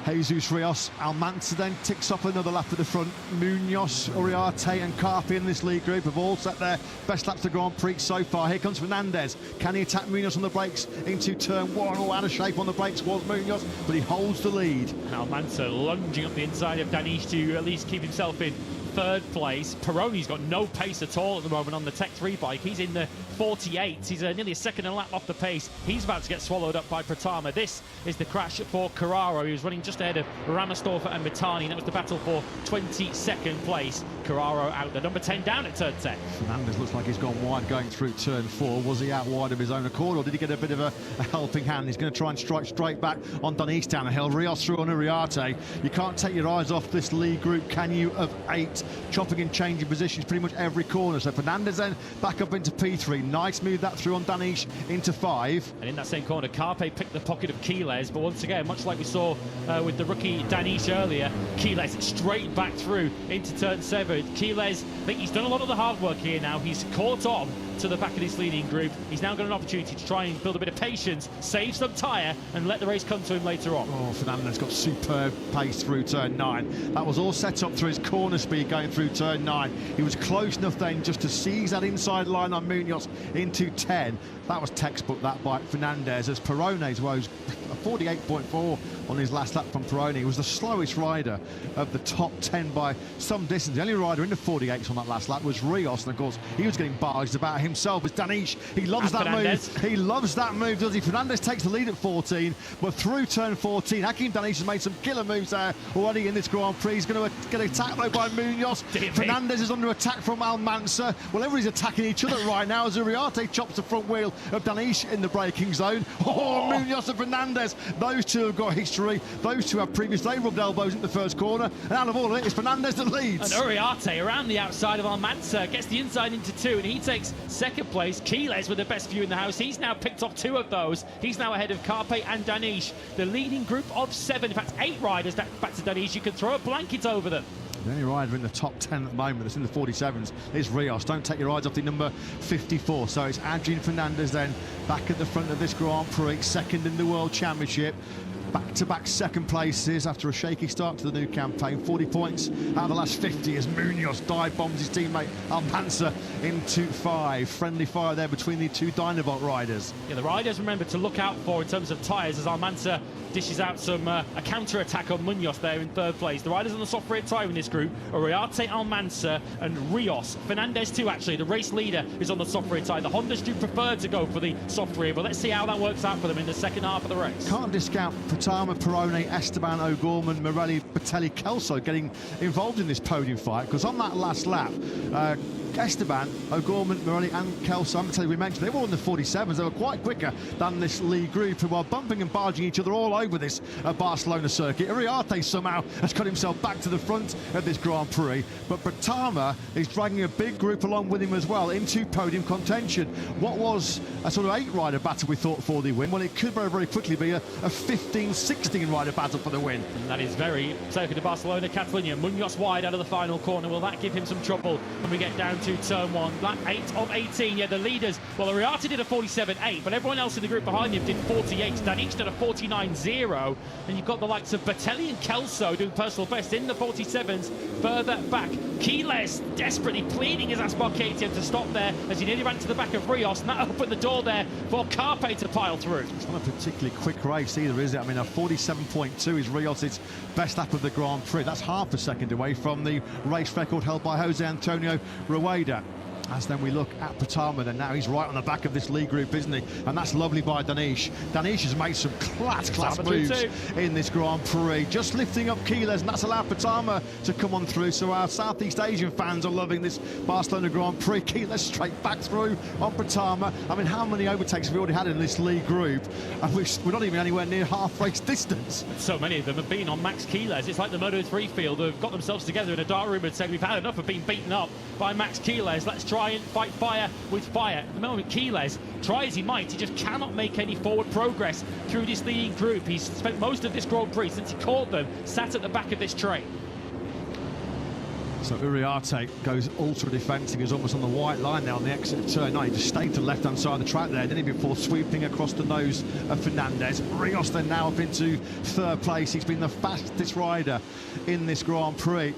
Jesus Rios. Almanza then ticks up another lap at the front. Munoz, Uriarte and Carpe in this lead group have all set their best laps of the Grand Prix so far. Here comes Fernandez. Can he attack Munoz on the brakes into turn 1? All out of shape on the brakes was Munoz, but he holds the lead. Almanza lunging up the inside of Danish to at least keep himself in 3rd place. Pironi's got no pace at all at the moment on the Tech 3 bike. He's in the 48s. He's nearly a second and a lap off the pace. He's about to get swallowed up by Pratama. This is the crash for Carraro. He was running just ahead of Ramastorfer and Mitani. That was the battle for 22nd place. Carraro out, the number 10 down at turn 10. Fernandez looks like he's gone wide going through turn 4. Was he out wide of his own accord, or did he get a bit of a helping hand? He's going to try and strike straight back on Danish down the hill. Rios through on Uriarte. You can't take your eyes off this lead group, can you, of 8. Chopping and changing positions pretty much every corner. So Fernandez then back up into P3. Nice move that through on Danish into 5. And in that same corner, Carpe picked the pocket of Quiles, but once again, much like we saw with the rookie Danish earlier, Quiles straight back through into turn 7. Quiles, I think he's done a lot of the hard work here now. He's caught on to the back of this leading group. He's now got an opportunity to try and build a bit of patience, save some tyre, and let the race come to him later on. Oh, Fernandez got superb pace through turn 9. That was all set up through his corner speed going through turn 9. He was close enough then just to seize that inside line on Munoz into 10. That was textbook, that by Fernandez, as Pironi's rose a 48.4 on his last lap from Pironi. He was the slowest rider of the top 10 by some distance. The only rider in the 48s on that last lap was Rios, and of course he was getting barged about himself as Danish. He loves that move. He loves that move, does he? Fernandez takes the lead at 14, but through turn 14, Hakim Danish has made some killer moves there already in this Grand Prix. He's going to get attacked though by Munoz. Fernandez is under attack from Almanza. Well, everybody's attacking each other right now as Uriarte chops the front wheel of Danish in the braking zone. Oh, Munoz and Fernandez Fernandez. Those two have got history. Those two have previous. They rubbed elbows in the first corner. And out of all of it, it's Fernandez that leads. And Uriarte around the outside of Almanza gets the inside into 2, and he takes second place. Quiles with the best view in the house. He's now picked off 2 of those. He's now ahead of Carpe and Danish. The leading group of 7, in fact 8 riders back to Danish. You can throw a blanket over them. The only rider in the top 10 at the moment that's in the 47s is Rios. Don't take your eyes off the number 54. So it's Adrian Fernandez then back at the front of this Grand Prix, second in the World Championship. Back-to-back second places after a shaky start to the new campaign. 40 points out of the last 50 as Munoz dive bombs his teammate Almanza into 5. Friendly fire there between the two Dynavolt riders. Yeah, the riders remember to look out for in terms of tyres as Almanza dishes out some a counter-attack on Munoz there in 3rd place. The riders on the soft rear tyre in this group are Uriarte, Almanza and Rios. Fernandez too, actually, the race leader, is on the soft rear tyre. The Hondas do prefer to go for the soft rear, but let's see how that works out for them in the second half of the race. Can't discount Pratama, Perone, Esteban, O'Gorman, Morelli, Batelli, Kelso getting involved in this podium fight, because on that last lap, Esteban, O'Gorman, Morelli and Kelso, I'm telling you, we mentioned they were all in the 47s. They were quite quicker than this lead group, who are bumping and barging each other all over this Barcelona circuit. Uriarte somehow has got himself back to the front of this Grand Prix, but Pratama is dragging a big group along with him as well into podium contention. What was a sort of 8-rider battle we thought for the win, well, it could very, very quickly be a 15-16 rider battle for the win. And that is very circuit of Barcelona-Catalunya. Munoz wide out of the final corner. Will that give him some trouble when we get down to turn 1? Lap 8 of 18. Yeah, the leaders, well, Uriarte did a 47.8, but everyone else in the group behind him did 48. Danish did a 49.0, and you've got the likes of Batelli and Kelso doing personal best in the 47s further back. Quiles desperately pleading his Aspar KTM to stop there as he nearly ran to the back of Rios, and that opened the door there for Carpe to pile through. It's not a particularly quick race either, is it? I mean, a 47.2 is Rios' best lap of the Grand Prix. That's half a second away from the race record held by Jose Antonio Rueda. As then we look at Pratama, and now he's right on the back of this lead group, isn't he? And that's lovely by Danish. Danish has made some class moves in this Grand Prix, just lifting up Quiles, and that's allowed Pratama to come on through. So our Southeast Asian fans are loving this Barcelona Grand Prix. Quiles straight back through on Pratama. I mean, how many overtakes have we already had in this lead group? And we're not even anywhere near half race distance. So many of them have been on Max Quiles. It's like the Moto3 field who have got themselves together in a dark room and said, we've had enough of being beaten up by Max Quiles. Let's try and fight fire with fire. At the moment, Quiles, try as he might, he just cannot make any forward progress through this leading group. He's spent most of this Grand Prix since he caught them sat at the back of this train. So Uriarte goes ultra defensive. He's almost on the white line now on the exit of turn 9. He just stayed to the left-hand side of the track there, didn't he, before sweeping across the nose of Fernandez. Rios then now up into 3rd place. He's been the fastest rider in this Grand Prix.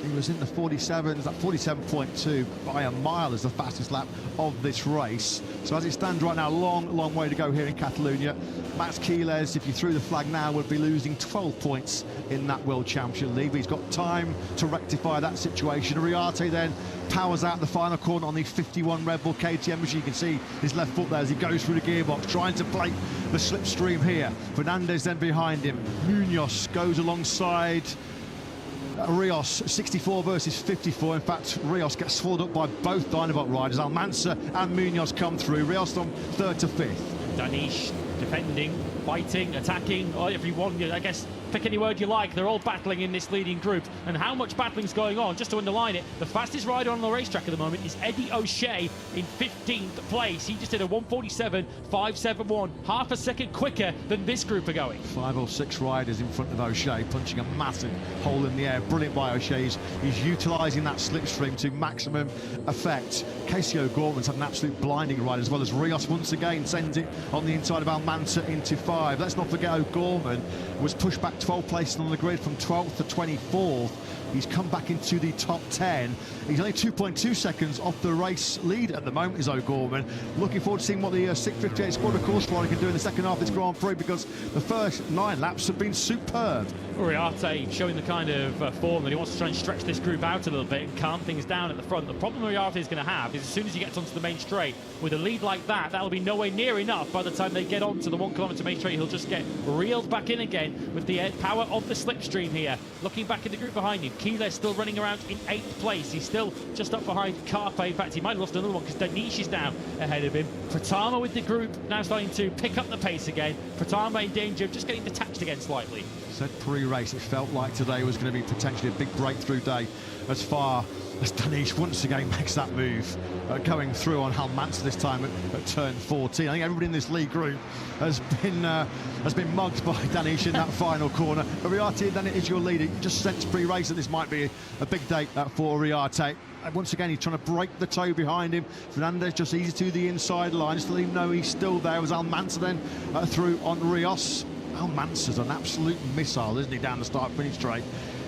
He was in the 47s, that 47.2 by a mile as the fastest lap of this race. So as it stands right now, long way to go here in Catalunya. Max Quiles, if you threw the flag now, would be losing 12 points in that World Championship lead. But he's got time to rectify that situation. Uriarte then powers out the final corner on the 51 Red Bull KTM machine. You can see his left foot there as he goes through the gearbox, trying to plate the slipstream here. Fernandez then behind him. Munoz goes alongside Rios, 64 versus 54. In fact, Rios gets swallowed up by both Dynavolt riders. Almanza and Munoz come through. Rios from 3rd to 5th. Danish defending, fighting, attacking, or everyone, I guess, pick any word you like. They're all battling in this leading group. And how much battling's going on, just to underline it, the fastest rider on the racetrack at the moment is Eddie O'Shea in 15th place. He just did a 1:47.571, half a second quicker than this group are going. 5 or 6 riders in front of O'Shea, punching a massive hole in the air. Brilliant by O'Shea. He's utilising that slipstream to maximum effect. Casey O'Gorman's had an absolute blinding ride, as well as Rios once again sends it on the inside of Almanza into 5. Let's not forget O'Gorman was pushed back 12 places on the grid from 12th to 24th. He's come back into the top 10. He's only 2.2 seconds off the race lead at the moment, is O'Gorman. Looking forward to seeing what the 658 squad of course rider can do in the second half of this Grand Prix, because the first 9 laps have been superb. Uriarte showing the kind of form that he wants to try and stretch this group out a little bit and calm things down at the front. The problem Uriarte is going to have is as soon as he gets onto the main straight, with a lead like that, that'll be nowhere near enough. By the time they get onto the 1 kilometre main straight, he'll just get reeled back in again with the power of the slipstream here. Looking back in the group behind him, Keeler still running around in 8th place. He's still just up behind Carpe. In fact, he might have lost another one because Danish is now ahead of him. Pratama with the group now starting to pick up the pace again. Pratama in danger of just getting detached again slightly. Said pre-race it felt like today was going to be potentially a big breakthrough day as far as Danish once again makes that move, going through on Almanza this time at turn 14. I think everybody in this league group has been mugged by Danish in that final corner. Uriarte then is your leader. You just sense pre-race that this might be a big day for Uriarte. Once again, he's trying to break the toe behind him. Fernandez just easy to the inside line, just to let him know he's still there. It was Almanza then through on Rios. Almanza's an absolute missile, isn't he, down the start-finish straight.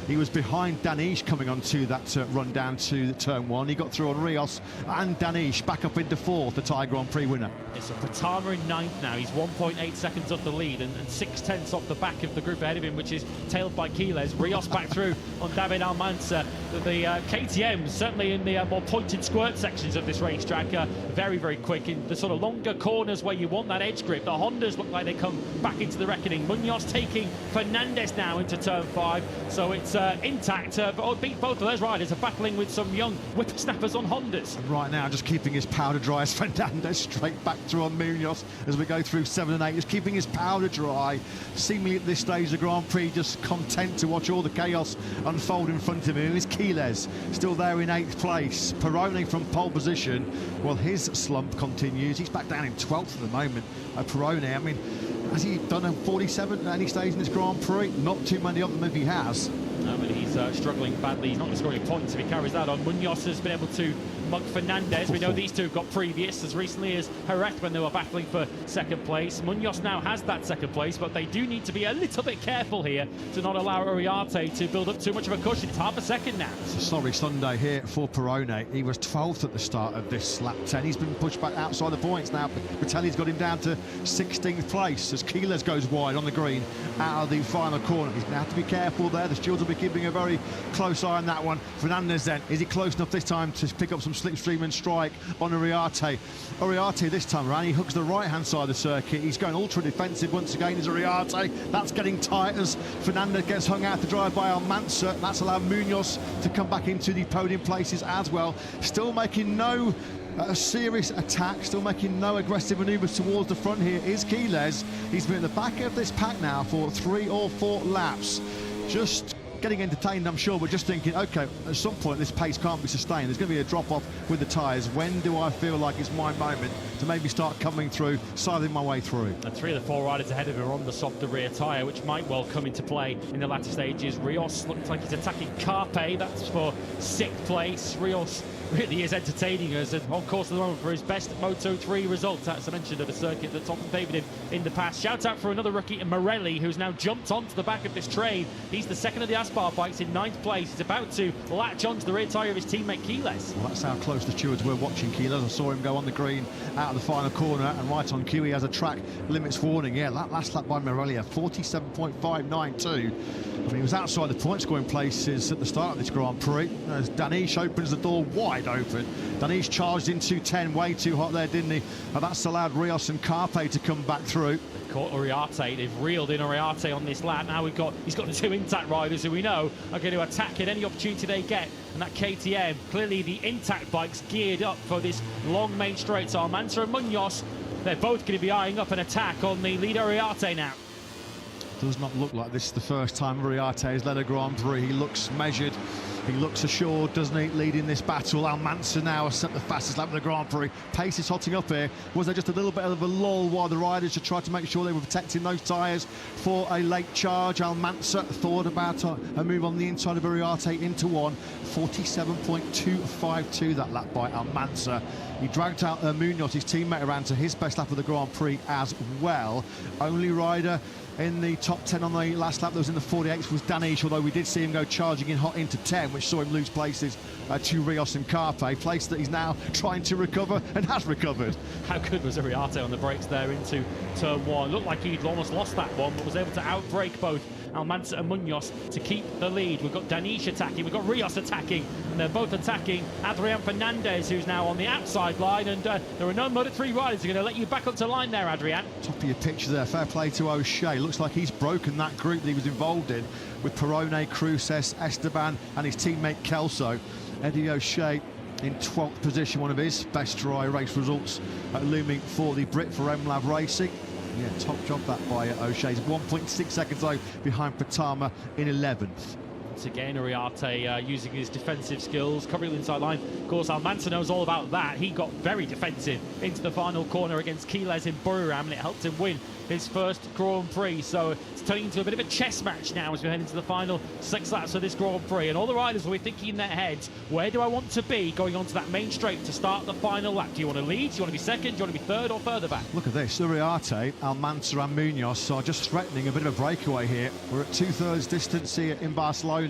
He was behind Danish coming onto that run down to turn 1. He got through on Rios and Danish back up into 4th, the Thai Grand Prix winner. It's a Pratama in 9th now. He's 1.8 seconds off the lead and 6/10 off the back of the group ahead of him, which is tailed by Quiles. Rios back through on David Almanza. The KTM, certainly in the more pointed squirt sections of this racetrack, very, very quick. In the sort of longer corners where you want that edge grip, the Hondas look like they come back into the reckoning. Munoz taking Fernandez now into turn 5, so it's intact. Both of those riders are battling with some young whippersnappers on Hondas. And right now, just keeping his powder dry as Fernandez straight back through on Munoz as we go through 7 and 8. Just keeping his powder dry. Seemingly at this stage, the Grand Prix just content to watch all the chaos unfold in front of him. It's Quiles still there in 8th place. Perrone from pole position. Well, his slump continues. He's back down in 12th at the moment. Perrone, I mean, has he done a 47 at any stage in this Grand Prix? Not too many of them if he has. No, but he's struggling badly. He's not scoring points if he carries that on. Munoz has been able to mug Fernandez. We know these two got previous as recently as Jerez when they were battling for 2nd place. Munoz now has that 2nd place, but they do need to be a little bit careful here to not allow Uriarte to build up too much of a cushion. It's half a second now. It's a sorry Sunday here for Perrone. He was 12th at the start of this lap 10. He's been pushed back outside the points now. Vitelli's got him down to 16th place as Quiles goes wide on the green out of the final corner. He's going to have to be careful there. The stewards will be keeping a very close eye on that one. Fernandez then, is he close enough this time to pick up some slipstream and strike on Uriarte? Uriarte this time around, he hooks the right-hand side of the circuit. He's going ultra defensive once again as Uriarte. That's getting tight as Fernandez gets hung out to drive by Almanza. That's allowed Munoz to come back into the podium places as well. Still making no serious attack, still making no aggressive manoeuvres towards the front here is Quiles. He's been at the back of this pack now for 3 or 4 laps. Just getting entertained, I'm sure, but just thinking, okay, at some point this pace can't be sustained. There's going to be a drop-off with the tyres. When do I feel like it's my moment to maybe start coming through, scything my way through? And 3 of the 4 riders ahead of him are on the softer rear tyre, which might well come into play in the latter stages. Rios looks like he's attacking Carpe. That's for 6th place. Rios really is entertaining us and on course at the moment for his best Moto3 results. As I mentioned, at a circuit that's often favoured him in the past. Shout out for another rookie, Morelli, who's now jumped onto the back of this train. He's the 2nd of the Aspar bikes in 9th place. He's about to latch onto the rear tyre of his teammate Quiles. Well, that's how close the stewards were watching Quiles. I saw him go on the green out of the final corner and right on cue. He has a track limits warning. Yeah, that last lap by Morelli, 47.592. I mean, he was outside the point scoring places at the start of this Grand Prix as Danish opens the door wide open. Danish charged into 10, way too hot there, didn't he? And that's allowed Rios and Carpe to come back through. Caught Uriarte. They've reeled in Uriarte on this lap. Now he's got the 2 intact riders who we know are going to attack at any opportunity they get. And that KTM, clearly the intact bikes geared up for this long main straight. So Almanza and Munoz, they're both going to be eyeing up an attack on the leader Uriarte now. Does not look like this is the first time Uriarte has led a Grand Prix. He looks measured. He looks assured, doesn't he, leading this battle. Almanza now has set the fastest lap of the Grand Prix. Pace is hotting up here. Was there just a little bit of a lull while the riders should try to make sure they were protecting those tyres for a late charge? Almanza thought about a move on the inside of Uriarte into 1. 47.252 that lap by Almanza. He dragged out Munoz, his teammate, around to his best lap of the Grand Prix as well. Only rider in the top 10 on the last lap that was in the 48th was Danish, although we did see him go charging in hot into 10, which saw him lose places to Rios and Carpe, place that he's now trying to recover and has recovered. How good was Uriarte on the brakes there into turn 1? Looked like he'd almost lost that one, but was able to outbrake both Almanza and Munoz to keep the lead. We've got Danish attacking, we've got Rios attacking, and they're both attacking Adrian Fernandez, who's now on the outside line, and there are no Moto3 riders who are going to let you back onto line there, Adrian. Top of your picture there, fair play to O'Shea. Looks like he's broken that group that he was involved in with Perrone, Cruces, Esteban and his teammate Kelso. Eddie O'Shea in 12th position, one of his best dry race results looming for the Brit for MLAV Racing. Yeah, top job that by O'Shea. He's 1.6 seconds though behind Pratama in 11th. Once again, Uriarte using his defensive skills, covering the inside line. Of course, Almanza knows all about that. He got very defensive into the final corner against Quiles in Buriram, and it helped him win his first Grand Prix. So it's turning into a bit of a chess match now as we head into the final 6 laps of this Grand Prix. And all the riders will be thinking in their heads, where do I want to be going onto that main straight to start the final lap? Do you want to lead? Do you want to be second? Do you want to be third or further back? Look at this. Uriarte, Almanza and Munoz are just threatening a bit of a breakaway here. We're at 2/3 distance here in Barcelona.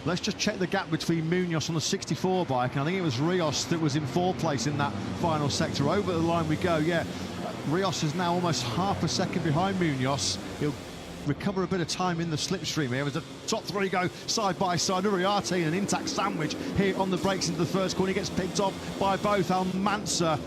Let's just check the gap between Munoz on the 64 bike, and I think it was Rios that was in 4th place in that final sector. Over the line we go, yeah. Rios is now almost half a second behind Munoz. He'll recover a bit of time in the slipstream here as the top 3 go side by side. Uriarte in an intact sandwich here on the brakes into the first corner. He gets picked off by both. Almanza,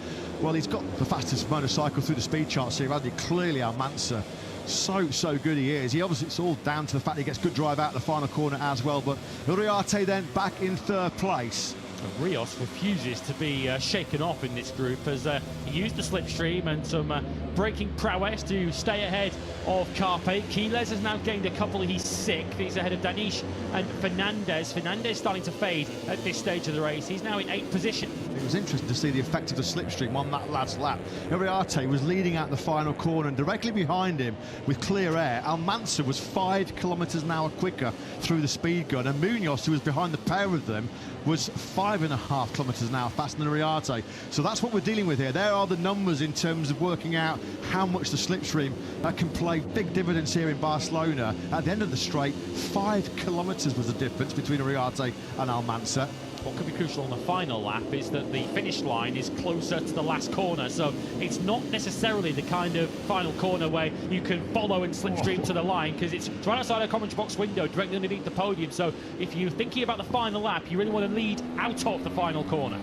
well, he's got the fastest motorcycle through the speed charts here, hasn't he? Clearly Almanza, so good he is. He obviously, it's all down to the fact he gets good drive out the final corner as well, but Uriarte then back in 3rd place. Rios refuses to be shaken off in this group as he used the slipstream and some braking prowess to stay ahead of Carpe. Quiles has now gained a couple. He's 6th. He's ahead of Danish and Fernandez. Fernandez starting to fade at this stage of the race. He's now in 8th position. It was interesting to see the effect of the slipstream on that last lap. Uriarte was leading out the final corner, and directly behind him with clear air, Almanza was 5 kilometres an hour quicker through the speed gun, and Munoz, who was behind the pair of them, was 5.5 kilometres an hour faster than Uriarte. So that's what we're dealing with here. There are the numbers in terms of working out how much the slipstream can play big dividends here in Barcelona. At the end of the straight, 5 kilometres was the difference between Uriarte and Almanza. What could be crucial on the final lap is that the finish line is closer to the last corner, so it's not necessarily the kind of final corner where you can follow and slipstream to the line, because it's right outside a commentary box window directly underneath the podium. So if you're thinking about the final lap, you really want to lead out of the final corner.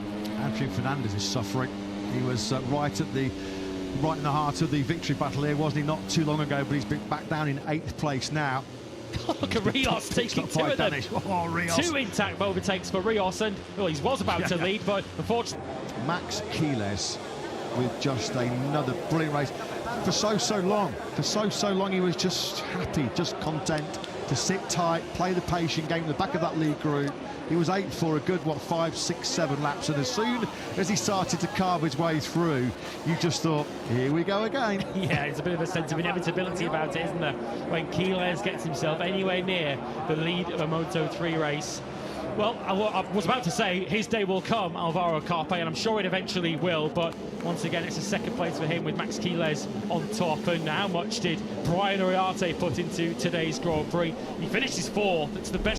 Adrian Fernandez is suffering. He was right in the heart of the victory battle here, wasn't he, not too long ago, but he's been back down in 8th place now. Look at Rios taking 2 of them. Oh, Rios. 2 intact overtakes for Rios, and well, he was about to lead, but unfortunately. Max Quiles with just another brilliant race. For so long he was just happy, just content to sit tight, play the patient game at the back of that lead group. He was 8th for a good, 5, 6, 7 laps, and as soon as he started to carve his way through, you just thought, here we go again. Yeah, it's a bit of a sense of inevitability about it, isn't there? When Quiles gets himself anywhere near the lead of a Moto3 race. Well, I was about to say his day will come, Alvaro Carpe, and I'm sure it eventually will, but once again it's a 2nd place for him with Max Quiles on top. And how much did Brian Uriarte put into today's Grand Prix? He finished his 4th. It's the best